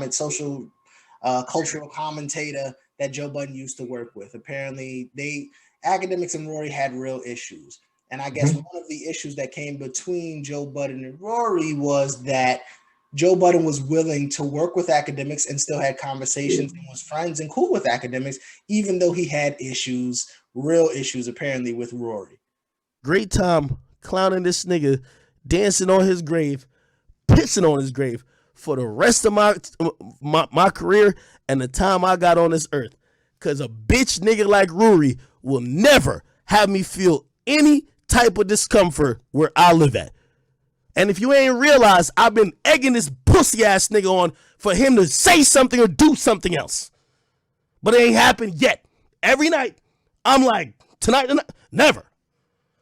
social cultural commentator that Joe Budden used to work with. Apparently, academics and Rory had real issues. And I guess one of the issues that came between Joe Budden and Rory was that Joe Budden was willing to work with academics and still had conversations and was friends and cool with academics, even though he had issues, real issues apparently with Rory. Great time clowning this nigga, dancing on his grave, pissing on his grave for the rest of my career and the time I got on this earth. Cause a bitch nigga like Rory will never have me feel any type of discomfort where I live at. And if you ain't realized, I've been egging this pussy ass nigga on for him to say something or do something else. But it ain't happened yet. Every night, I'm like, tonight, never.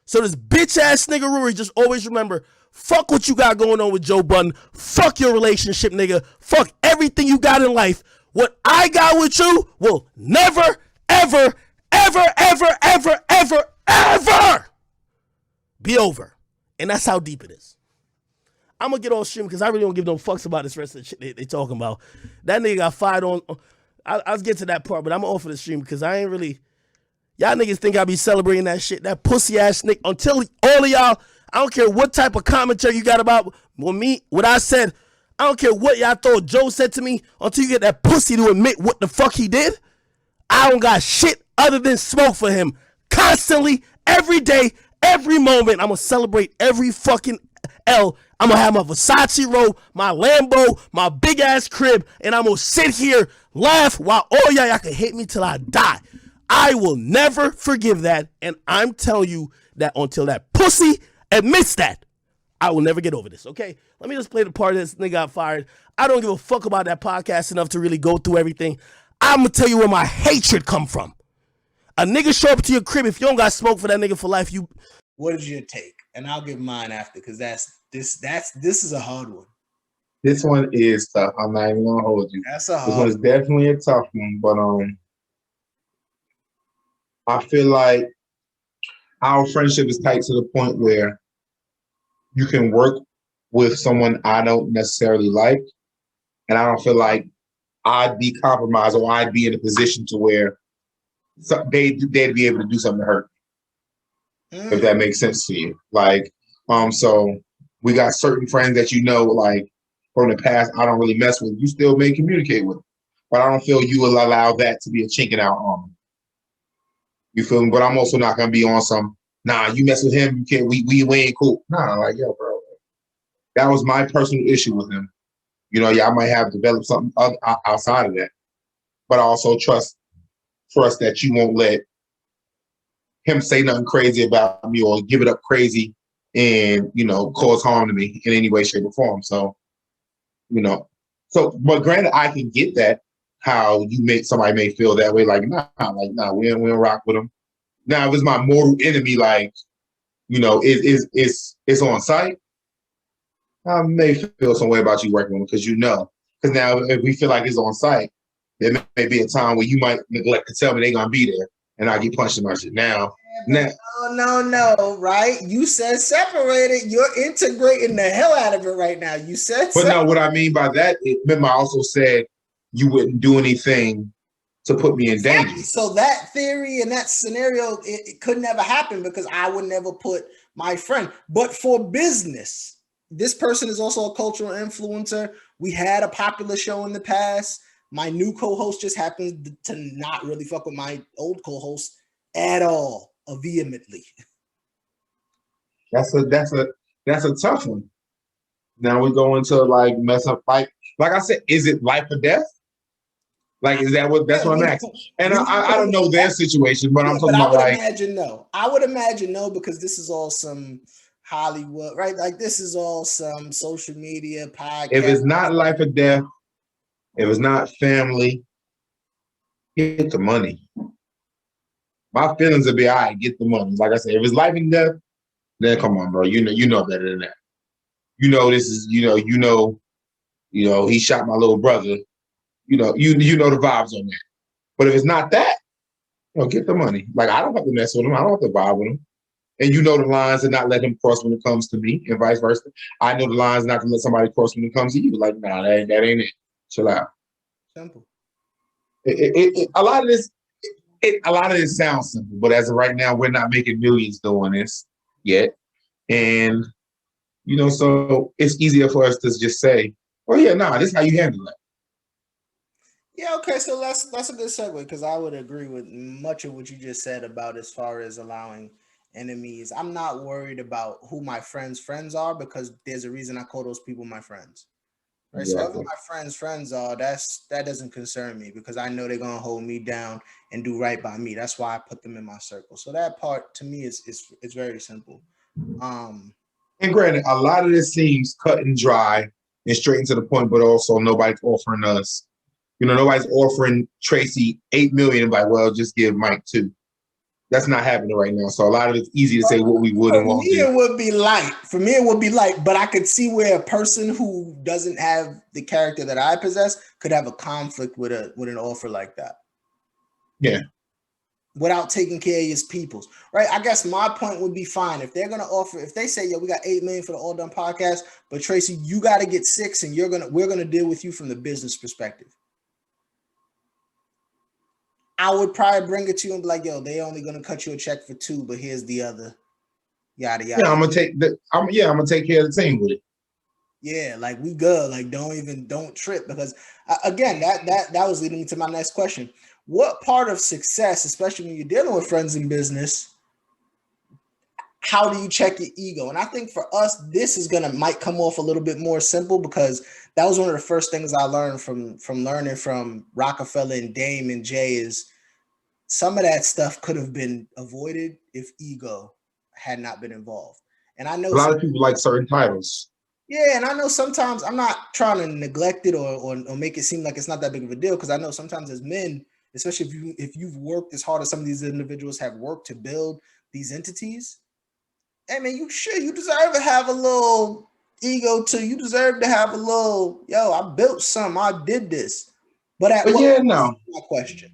So this bitch ass nigga Rory, just always remember, fuck what you got going on with Joe Budden. Fuck your relationship, nigga. Fuck everything you got in life. What I got with you will never, ever, ever, ever, ever, ever, ever be over. And that's how deep it is. I'm going to get on stream because I really don't give no fucks about this rest of the shit they talking about. That nigga got fired on. I'll get to that part, but I'm going to offer the stream because I ain't really. Y'all niggas think I be celebrating that shit. That pussy ass nigga. Until all of y'all, I don't care what type of commentary you got about what I said. I don't care what y'all thought Joe said to me until you get that pussy to admit what the fuck he did. I don't got shit other than smoke for him. Constantly, every day, every moment. I'm going to celebrate every fucking L. I'm going to have my Versace robe, my Lambo, my big ass crib, and I'm going to sit here, laugh while all y'all can hate me till I die. I will never forgive that, and I'm telling you that until that pussy admits that, I will never get over this, okay? Let me just play the part of this nigga got fired. I don't give a fuck about that podcast enough to really go through everything. I'm going to tell you where my hatred come from. A nigga show up to your crib, if you don't got smoke for that nigga for life, you... What is your take? And I'll give mine after, because this is a hard one. This one is tough. I'm not even gonna hold you. That's a hard This one is definitely a tough one, but I feel like our friendship is tight to the point where you can work with someone I don't necessarily like, and I don't feel like I'd be compromised or I'd be in a position to where they'd be able to do something to hurt me, if that makes sense to you. Like, so we got certain friends that like from the past I don't really mess with. You still may communicate with them, but I don't feel you will allow that to be a chink in our armor. You feel me? But I'm also not gonna be on some, nah, you mess with him, you can't, we ain't cool. Nah, like, yo, bro. That was my personal issue with him. I might have developed something outside of that. But I also trust that you won't let him say nothing crazy about me or give it up crazy and, cause harm to me in any way, shape, or form. So, but granted, I can get that, how somebody may feel that way, like, nah, we don't rock with him. Now, if it's my mortal enemy, like, it's on site, I may feel some way about you working with him because now if we feel like it's on site, there may be a time where you might neglect to tell me they're gonna be there, and I get punched in my shit. Now, no, right? You said separated. You're integrating the hell out of it right now. You said, but no, what I mean by that, remember I also said you wouldn't do anything to put me in danger. So that theory and that scenario, it could never happen because I would never put my friend. But for business, this person is also a cultural influencer. We had a popular show in the past. My new co-host just happens to not really fuck with my old co-host at all, vehemently. That's a tough one. Now we go into like mess up, like I said, is it life or death? Like, is that that's what I'm asking? And I don't know their situation, but I'm talking about like. I would imagine no, because this is all some Hollywood, right? Like this is all some social media podcast. If it's not life or death, if it's not family, get the money. My feelings will be all right, get the money. Like I said, if it's life and death, then come on, bro. You know better than that. This is, he shot my little brother. You know the vibes on that. But if it's not that, get the money. Like, I don't have to mess with him. I don't have to vibe with him. And the lines to not let him cross when it comes to me, and vice versa. I know the lines not to let somebody cross when it comes to you. Like, nah, that ain't it. Chill out. Simple. A lot of this sounds simple, but as of right now, we're not making millions doing this. yet. And, so it's easier for us to just say, well, yeah, this is how you handle it. Yeah, okay, so that's a good segue because I would agree with much of what you just said about as far as allowing enemies. I'm not worried about who my friends' friends are because there's a reason I call those people my friends. Right. Exactly. So whoever my friends are, that doesn't concern me because I know they're gonna hold me down and do right by me. That's why I put them in my circle. So that part to me is very simple. And granted, a lot of this seems cut and dry and straight and to the point, but also nobody's offering us. Nobody's offering Tracy $8 million. Like, well, just give Mike 2. That's not happening right now. So a lot of it's easy to say what we would and won't do. For me, it would be light, but I could see where a person who doesn't have the character that I possess could have a conflict with an offer like that. Yeah. Without taking care of his peoples, right? I guess my point would be fine if they're gonna offer. If they say, "Yo, we got $8 million for the All Done podcast," but Tracy, you got to get 6, and we're gonna deal with you from the business perspective. I would probably bring it to you and be like, "Yo, they only gonna cut you a check for 2, but here's the other." Yada yada. Yeah, I'm gonna take care of the team with it. Yeah, like we good. Like don't trip because again, that was leading me to my next question. What part of success, especially when you're dealing with friends in business, how do you check your ego? And I think for us, this is might come off a little bit more simple because that was one of the first things I learned from learning from Rockefeller and Dame and Jay is some of that stuff could have been avoided if ego had not been involved. And I know a lot of people like certain titles. Yeah, and I know sometimes I'm not trying to neglect it or make it seem like it's not that big of a deal because I know sometimes as men, especially if you've worked as hard as some of these individuals have worked to build these entities, I mean, you deserve to have a little ego too. You deserve to have a little, yo, I built something, I did this. But my question.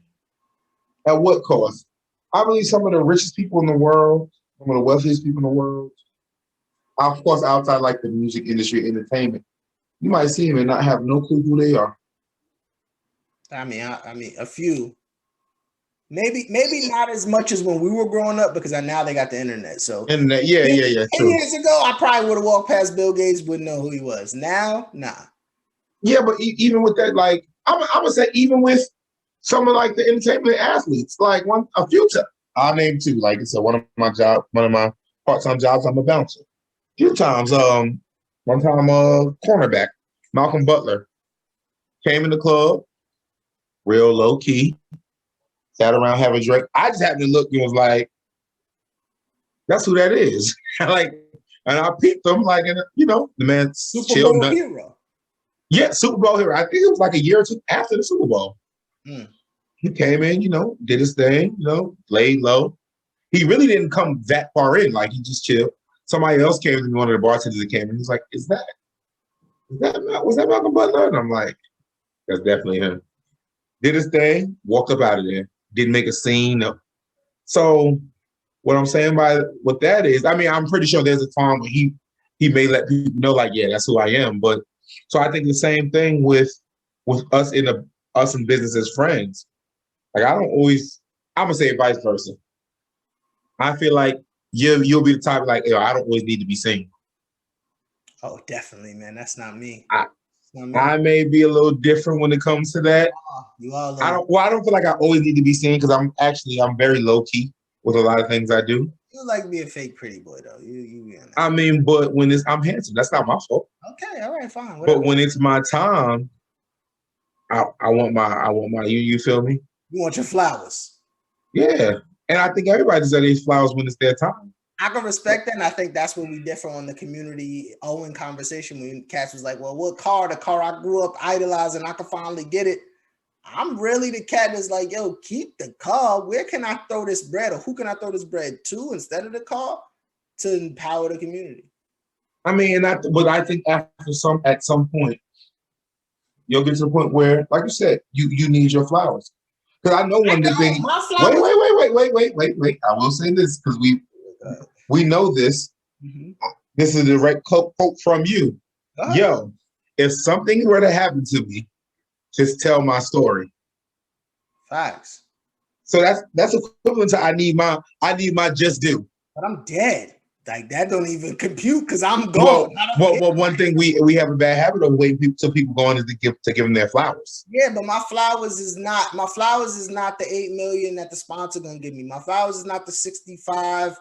At what cost? I believe some of the richest people in the world, some of the wealthiest people in the world, of course, outside like the music industry, entertainment, you might see them and not have no clue who they are. I mean, a few. Maybe not as much as when we were growing up because now they got the internet. So internet, yeah. 10 True. years ago, I probably would have walked past Bill Gates, wouldn't know who he was. Now, nah. Yeah, but even with that, like I'm gonna say, even with some of like the entertainment athletes, like a few times, I'll name 2. Like I said, one of my part-time jobs, I'm a bouncer. A few times, one time, cornerback Malcolm Butler came in the club, real low key. Sat around having a drink. I just happened to look and was like, "That's who that is." And I peeped him, the man Super Bowl hero. Yeah, Super Bowl hero. I think it was like a year or 2 after the Super Bowl. He came in, did his thing, laid low. He really didn't come that far in. Like he just chilled. Somebody else came to me, one of the bartenders that came in. He's like, was that Malcolm Butler? And I'm like, that's definitely him. Did his thing, walked up out of there. Didn't make a scene. No. So what I'm saying by what that is, I mean, I'm pretty sure there's a time when he may let people know, like, yeah, that's who I am. But so I think the same thing with us in business as friends. Like I'm gonna say vice versa. I feel like you'll be the type like, yo, I don't always need to be seen. Oh, definitely, man. That's not me. I may be a little different when it comes to that. You are. I don't feel like I always need to be seen because I'm very low key with a lot of things I do. You like be a fake pretty boy though. I mean, but when I'm handsome, that's not my fault. Okay, all right, fine. Whatever. But when it's my time, I want my you feel me? You want your flowers. Yeah. And I think everybody deserves these flowers when it's their time. I can respect that, and I think that's when we differ on the community Owen conversation when Cass was like, well, what car? The car I grew up idolizing, I can finally get it. I'm really the cat that's like, yo, keep the car. Where can I throw this bread, or who can I throw this bread to instead of the car to empower the community? I mean, but I think at some point, you'll get to the point where, like you said, you need your flowers. Because I know one of the things. Wait. I will say this because we know this. Mm-hmm. This is a direct quote from you. Yo, if something were to happen to me, just tell my story. Facts. So that's equivalent to I need my just due. But I'm dead. Like that don't even compute because I'm gone. Well, one thing we have a bad habit of waiting till people going is to give them their flowers. Yeah, but my flowers is not the 8 million that the sponsor gonna give me. My flowers is not the 65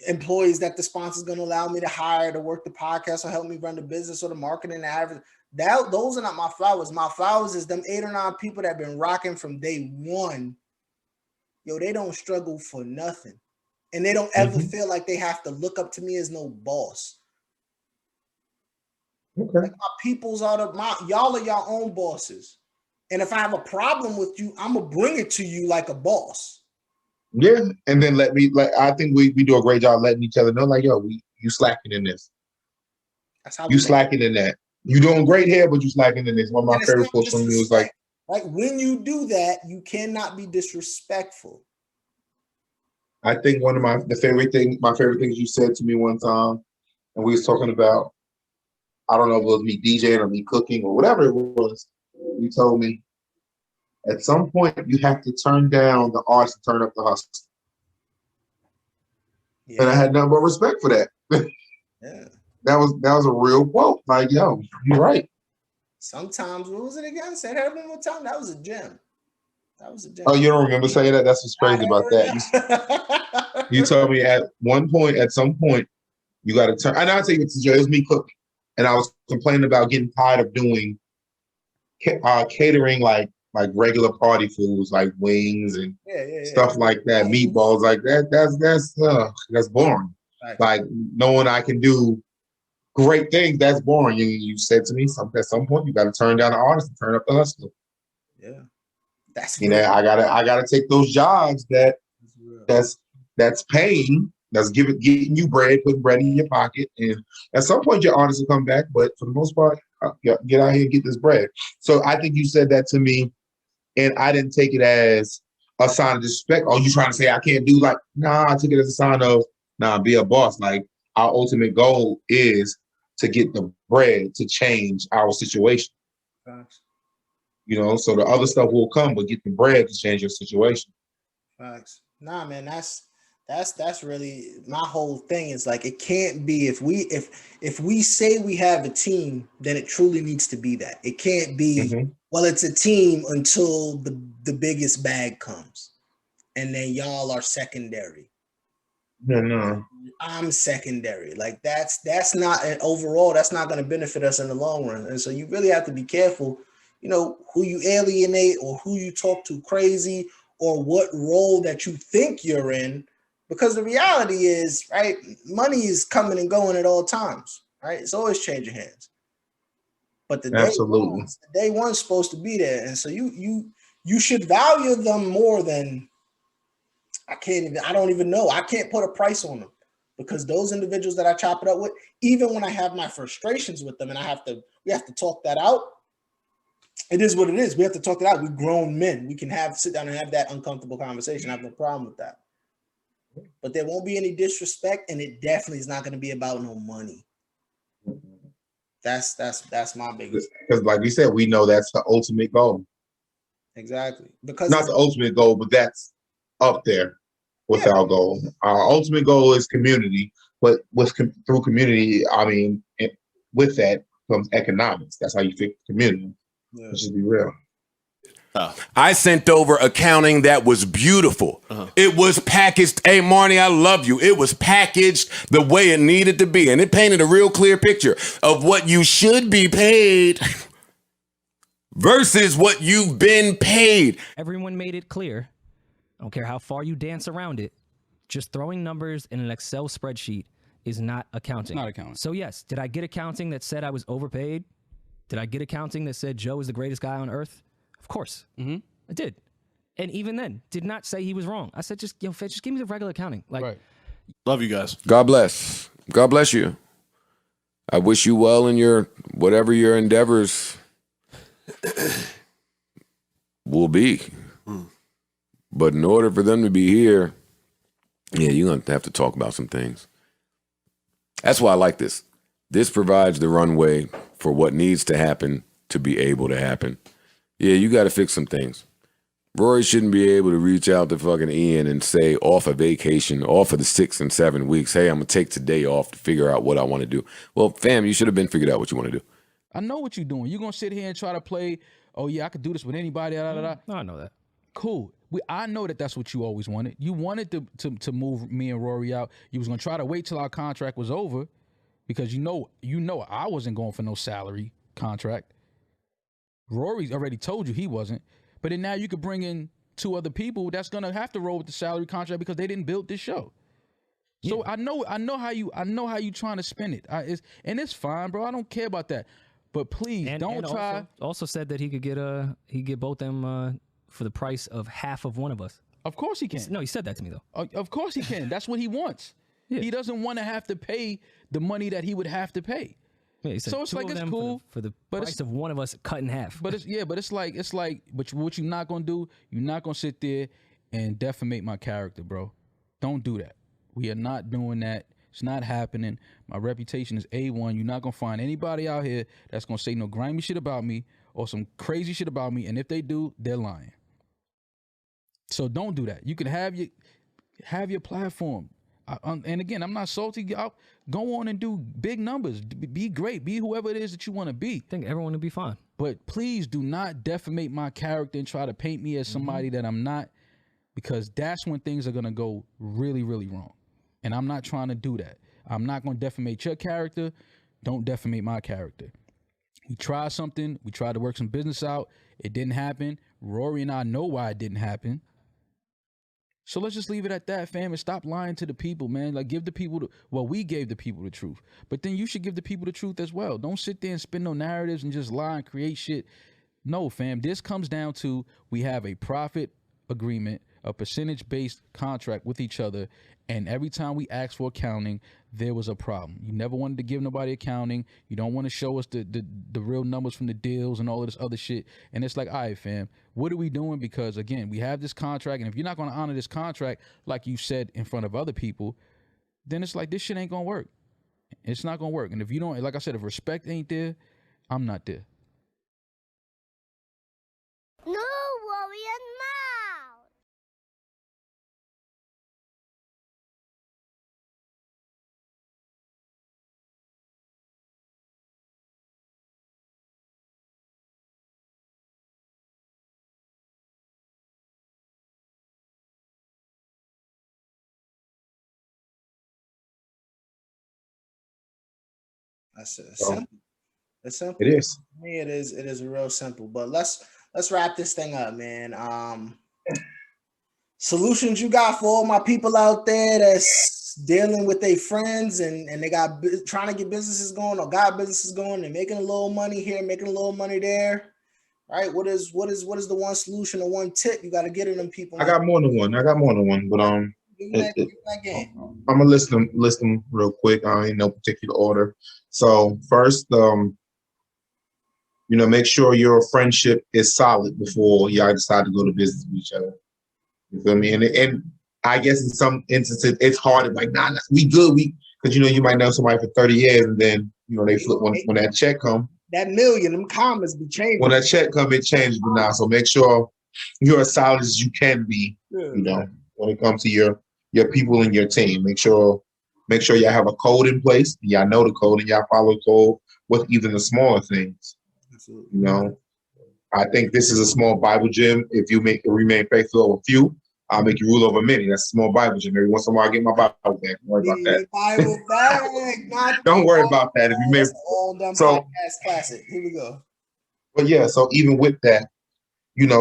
employees that the sponsor's gonna allow me to hire to work the podcast or help me run the business or the marketing and advertising. Those are not my flowers. My flowers is them 8 or 9 people that have been rocking from day one. Yo, they don't struggle for nothing. And they don't ever feel like they have to look up to me as no boss. Okay. Like my people's y'all are your own bosses. And if I have a problem with you, I'm gonna bring it to you like a boss. Yeah, and then I think we do a great job letting each other know, like, yo, you slacking in this. That's how you slacking in that. You doing great here, but you slacking in this. One of my favorite quotes from you was like when you do that, you cannot be disrespectful. I think one of my favorite things you said to me one time, and we was talking about, I don't know if it was me DJing or me cooking or whatever it was. You told me at some point you have to turn down the arts and turn up the hustle. Yeah. And I had nothing but respect for that. Yeah. That was a real quote. Like, yo, you're right. Sometimes, what was it again? Say that one more time. That was a gem. Oh, you don't remember saying that? That's what's crazy about that. You told me at some point, you got to turn. And I'll tell you, it was me cooking. And I was complaining about getting tired of doing catering like regular party foods, like wings and stuff like that, meatballs like that. That's boring. Right. Like knowing I can do great things, that's boring. You said to me at some point, you got to turn down the artist and turn up the hustle. Yeah. I gotta take those jobs that's paying, that's getting you bread, putting bread in your pocket, and at some point your artists will come back. But for the most part, get out here and get this bread. So I think you said that to me, and I didn't take it as a sign of disrespect. Oh, you trying to say I can't do like? Nah, I took it as a sign of be a boss. Like our ultimate goal is to get the bread to change our situation. Thanks. So the other stuff will come, but get the bread to change your situation. Facts. Nah, man, that's really my whole thing. Is like it can't be if we say we have a team, then it truly needs to be that. It can't be well, it's a team until the biggest bag comes, and then y'all are secondary. No. I'm secondary. Like that's not overall. That's not going to benefit us in the long run, and so you really have to be careful. Who you alienate or who you talk to crazy or what role that you think you're in, because the reality is, right, money is coming and going at all times, right? It's always changing hands. But the day one's supposed to be there. And so you should value them more than I don't even know. I can't put a price on them because those individuals that I chop it up with, even when I have my frustrations with them and we have to talk that out. It is what it is. We have to talk it out. We're grown men. We can sit down and have that uncomfortable conversation. I have no problem with that. But there won't be any disrespect, and it definitely is not going to be about no money. That's my biggest. Because, like you said, we know that's the ultimate goal. Exactly. Because not the ultimate goal, but that's up there with our goal. Our ultimate goal is community, but through community, with that comes economics. That's how you fix community. Yeah. Let's just be real. I sent over accounting that was beautiful. It was packaged. Hey, Marnie, I love you. It was packaged the way it needed to be. And it painted a real clear picture of what you should be paid versus what you've been paid. Everyone made it clear. I don't care how far you dance around it. Just throwing numbers in an Excel spreadsheet is not accounting. It's not accounting. So yes, did I get accounting that said I was overpaid? Did I get accounting that said Joe is the greatest guy on earth? Of course. I did. And even then, did not say he was wrong. I said, just give me the regular accounting. Right. Love you guys. God bless. God bless you. I wish you well in your whatever your endeavors will be. But in order for them to be here, you're going to have to talk about some things. That's why I like this. This provides the runway for what needs to happen to be able to happen. Yeah, you got to fix some things. Rory shouldn't be able to reach out to fucking Ian and say off a vacation, off of the 6 and 7 weeks, hey, I'm gonna take today off to figure out what I want to do. Well, fam, you should have been figured out what you want to do. I know what you're doing. You're gonna sit here and try to play, oh yeah, I could do this with anybody. No, I know that. Cool. I know that's what you always wanted. You wanted to move me and Rory out. You was gonna try to wait till our contract was over because you know I wasn't going for no salary contract. Rory's already told you he wasn't. But then now you could bring in 2 other people that's gonna have to roll with the salary contract because they didn't build this show. So I know how you trying to spin it. It's fine, bro. I don't care about that. But please don't try. Also said that he could get both them for the price of half of one of us. Of course he can. No, he said that to me though. Of course he can. That's what he wants. Yeah. He doesn't want to have to pay the money that he would have to pay. Yeah, so it's like it's cool for the price of one of us cut in half. But it's like but what you're not gonna do, you're not gonna sit there and defamate my character, bro. Don't do that. We are not doing that. It's not happening. My reputation is A1. You're not gonna find anybody out here that's gonna say no grimy shit about me or some crazy shit about me. And if they do, they're lying. So don't do that. You can have your platform. And again, I'm not salty. Go on and do big numbers. Be great. Be whoever it is that you want to be. I think everyone would be fine. But please do not defamate my character and try to paint me as somebody that I'm not, because that's when things are going to go really, really wrong. And I'm not trying to do that. I'm not going to defamate your character. Don't defamate my character. We tried something. We tried to work some business out. It didn't happen. Rory and I know why it didn't happen. So let's just leave it at that, fam, and stop lying to the people, man. Like, give the people we gave the people the truth. But then you should give the people the truth as well. Don't sit there and spin no narratives and just lie and create shit. No, fam, this comes down to we have a profit agreement, a percentage-based contract with each other, and every time we asked for accounting, there was a problem. You never wanted to give nobody accounting. You don't want to show us the real numbers from the deals and all of this other shit. And it's like, all right, fam, what are we doing? Because, again, we have this contract, and if you're not going to honor this contract like you said in front of other people, then it's like this shit ain't going to work. It's not going to work. And if you don't, like I said, if respect ain't there, I'm not there. No worrying now. That's simple. It's simple. It is. For me, it is real simple. But let's wrap this thing up, man. Solutions you got for all my people out there that's dealing with their friends and they got trying to get businesses going or got businesses going and making a little money here, making a little money there. Right? What is the one solution or one tip you got to get to them people? I got more than one, but I'm gonna list them real quick in no particular order. So first, make sure your friendship is solid before y'all decide to go to business with each other. You feel me? And I guess in some instances it's hard. It's like, nah, we good. Because you might know somebody for 30 years, and then they flip when that check come. That million, them commas be changing. When that check come, it changes. But now, so make sure you're as solid as you can be. Yeah. When it comes to your people and your team, make sure y'all have a code in place. Y'all know the code and y'all follow the code with even the smaller things. Absolutely. I think this is a small Bible gym. If you remain faithful over few, I'll make you rule over many. That's a small Bible gym. Every once in a while, I get my Bible back. Don't worry about that. Bible back. Don't worry about that. If you may, podcast classic. Here we go. But yeah, so even with that,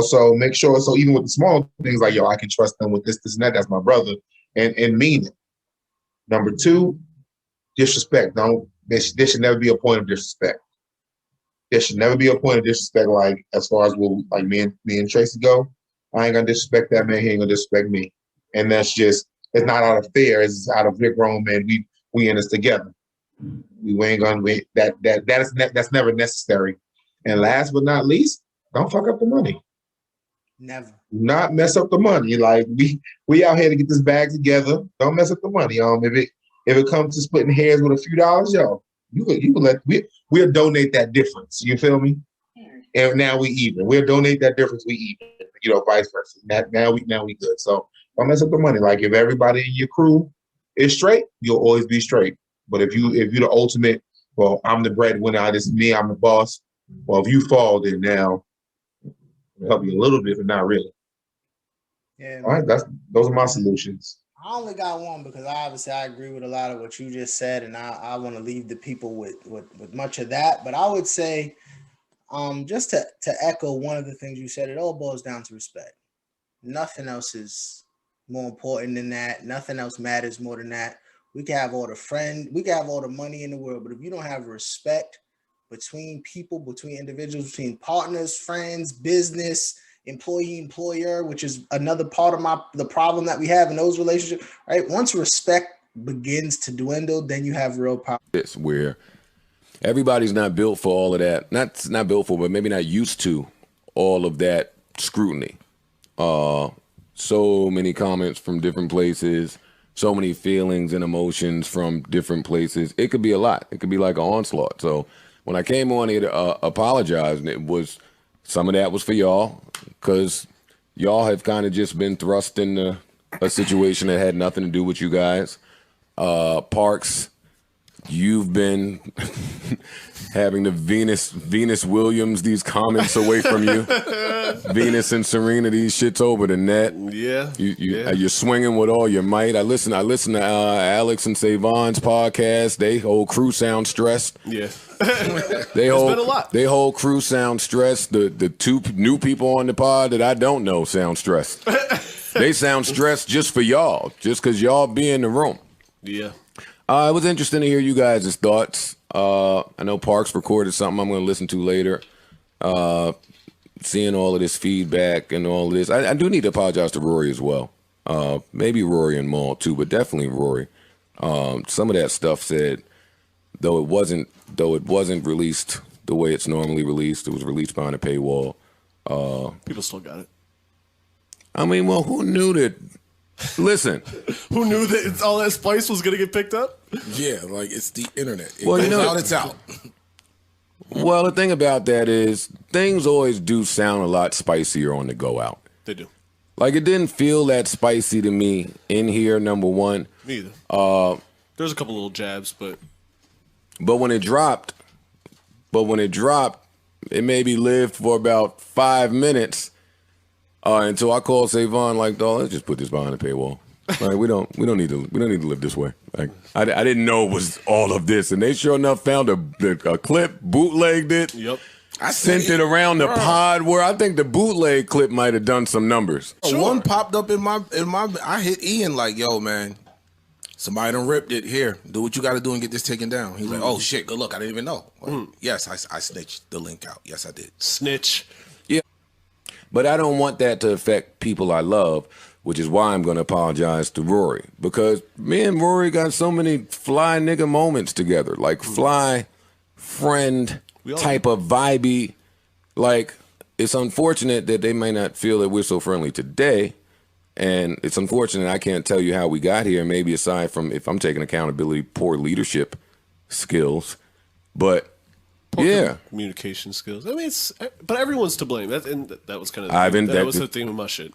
so make sure. So even with the small things like, I can trust them with this, and that. That's my brother, and mean it. Number 2, disrespect. There should never be a point of disrespect. There should never be a point of disrespect. Like as far as me and Tracy go, I ain't gonna disrespect that man. He ain't gonna disrespect me. And it's not out of fear. It's out of big grown man. We in this together. We ain't gonna wait. That's never necessary. And last but not least, don't fuck up the money. Never. Not mess up the money. Like we out here to get this bag together. Don't mess up the money. If it comes to splitting hairs with a few dollars, you can we'll donate that difference. You feel me? and now we even. We'll donate that difference. We even. You know, vice versa. Now we good. So don't mess up the money. Like if everybody in your crew is straight, you'll always be straight. But if you're the ultimate, well, I'm the breadwinner. This is me. I'm the boss. Well, if you fall, then now it'll help you a little bit, but not really. Yeah. All right, those are my solutions. I only got one because obviously I agree with a lot of what you just said, and I want to leave the people with much of that. But I would say, just to echo one of the things you said, it all boils down to respect. Nothing else is more important than that. Nothing else matters more than that. We can have all the money in the world, but if you don't have respect between people, between individuals, between partners, friends, business, employee, employer, which is another part of the problem that we have in those relationships, right? Once respect begins to dwindle, then you have real power. It's where everybody's not built for all of that. Not built for, but maybe not used to all of that scrutiny. So many comments from different places, so many feelings and emotions from different places. It could be a lot. It could be like an onslaught. So when I came on here to apologize, and it was some of that was for y'all, because y'all have kind of just been thrust into a situation that had nothing to do with you guys. Parks, you've been having the Venus Williams these comments away from you. Venus and Serena, these shits over the net. Yeah. You're swinging with all your might. I listen to Alex and Savon's podcast. They whole crew sound stressed. Yeah. It's been a lot. They whole crew sound stressed. The two new people on the pod that I don't know sound stressed. They sound stressed just for y'all, just because y'all be in the room. Yeah. It was interesting to hear you guys' thoughts. I know Parks recorded something I'm going to listen to later. Seeing all of this feedback and all of this. I do need to apologize to Rory as well. Maybe Rory and Maul too, but definitely Rory. Some of that stuff said, though it wasn't released the way it's normally released, it was released behind a paywall. People still got it. I mean, well, who knew that? Listen. Who knew that all that spice was going to get picked up? Yeah, like it's the internet. It's out. Well, the thing about that is things always do sound a lot spicier on the go out. They do. Like, it didn't feel that spicy to me in here, number one. Me either. There's a couple little jabs, but when it dropped, it maybe lived for about 5 minutes until I called Savon like, "Dawg, let's just put this behind the paywall. Like, we don't need to live this way." Like, I didn't know it was all of this, and they sure enough found a clip, bootlegged it. Yep. I sent it around the pod where I think the bootleg clip might have done some numbers. Sure. One popped up in my. I hit Ian like, "Yo, man, somebody done ripped it. Here, do what you got to do and get this taken down." He's like, "Oh shit, good luck. I didn't even know." Well, yes, I snitched the link out. Yes, I did. Snitch. Yeah, but I don't want that to affect people I love, which is why I'm going to apologize to Rory, because me and Rory got so many fly nigga moments together, like fly friend type of vibey. Like, it's unfortunate that they may not feel that we're so friendly today, and it's unfortunate I can't tell you how we got here, maybe aside from, if I'm taking accountability, poor leadership skills. But poor communication skills. I mean, but everyone's to blame. That was kind of that was the theme of my shit.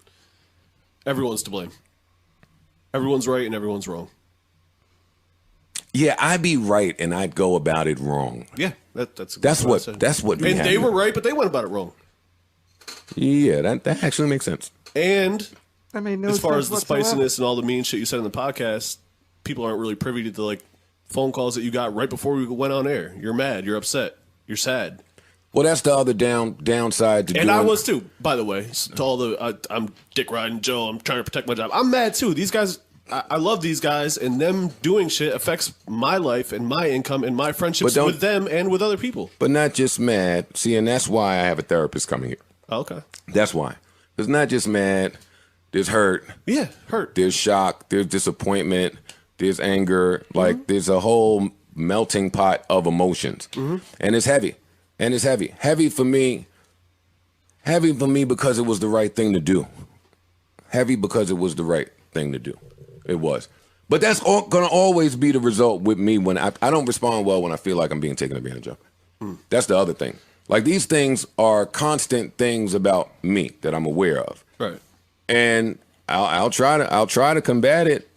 Everyone's to blame. Everyone's right and everyone's wrong. Yeah, I'd be right and I'd go about it wrong. Yeah, that's what. And they were right, but they went about it wrong. Yeah, that actually makes sense. And that made no as far sense as the whatsoever. spiciness and all the mean shit you said in the podcast, people aren't really privy to the like phone calls that you got right before we went on air. You're mad. You're upset. You're sad. Well, that's the other downside to and I was too, by the way. To all I'm dick riding Joe. I'm trying to protect my job. I'm mad too. These guys, I love these guys, and them doing shit affects my life and my income and my friendships with them and with other people. But not just mad. See, and that's why I have a therapist coming here. Okay. That's why. It's not just mad. There's hurt. Yeah, hurt. There's shock. There's disappointment. There's anger. Like, there's a whole melting pot of emotions. And it's heavy. And it's heavy. Heavy for me because it was the right thing to do. Heavy because it was the right thing to do. It was. But that's going to always be the result with me when I don't respond well when I feel like I'm being taken advantage of. That's the other thing. Like these things are constant things about me that I'm aware of. Right. And I'll try to combat it,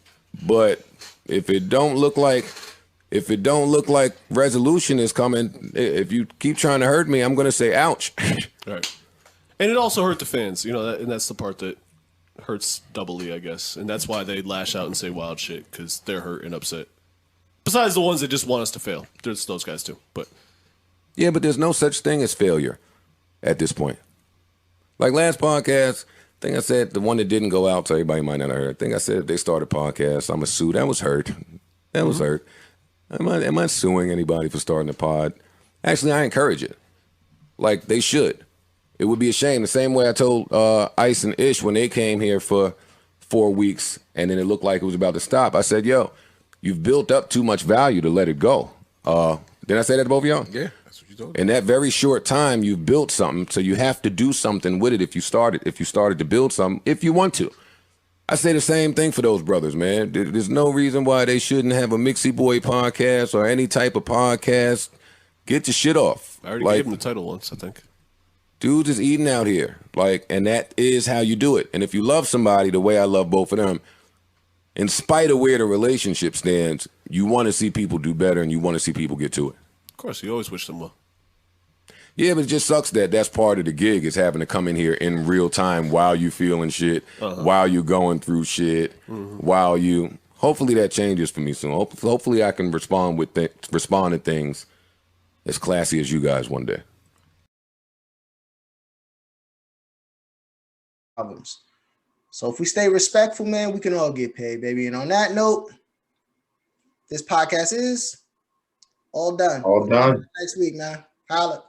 but if it don't look like resolution is coming, if you keep trying to hurt me, I'm gonna say ouch. Right. And it also hurt the fans, and that's the part that hurts doubly, I guess. And that's why they lash out and say wild shit, because they're hurt and upset. Besides the ones that just want us to fail. There's those guys too. But yeah, but there's no such thing as failure at this point. Like last podcast, I think I said the one that didn't go out, so everybody might not have heard. I think I said if they started podcasts, I'm a sue. That was hurt. That was hurt. Am I suing anybody for starting a pod? Actually, I encourage it. Like they should. It would be a shame. The same way I told Ice and Ish when they came here for 4 weeks and then it looked like it was about to stop. I said, yo, you've built up too much value to let it go. Didn't I say that to both of y'all? Yeah, that's what you told me. In that very short time, you've built something, so you have to do something with it if you started to build something, if you want to. I say the same thing for those brothers, man. There's no reason why they shouldn't have a Mixie Boy podcast or any type of podcast. Get your shit off. I already gave him the title once, I think. Dudes is eating out here. And that is how you do it. And if you love somebody the way I love both of them, in spite of where the relationship stands, you want to see people do better and you want to see people get to it. Of course, you always wish them well. Yeah, but it just sucks that that's part of the gig is having to come in here in real time while you feeling shit, while you going through shit, while you. Hopefully that changes for me soon. Hopefully I can respond to things as classy as you guys one day. Problems. So if we stay respectful, man, we can all get paid, baby. And on that note, this podcast is all done. All done. Next week, man. Holla.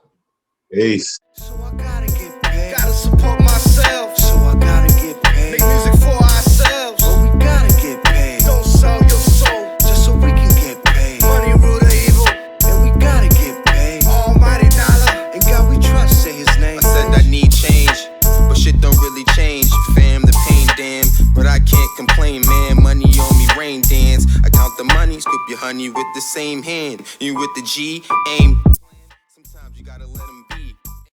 Peace. So I gotta get paid. Gotta support myself. So I gotta get paid. Make music for ourselves. But we gotta get paid. Don't sell your soul just so we can get paid. Money rule the evil, and we gotta get paid. Almighty dollar, and God we trust, say his name. I said I need change, but shit don't really change. Fam, the pain, damn, but I can't complain, man. Money on me, rain dance. I count the money, scoop your honey with the same hand. You with the G, aim.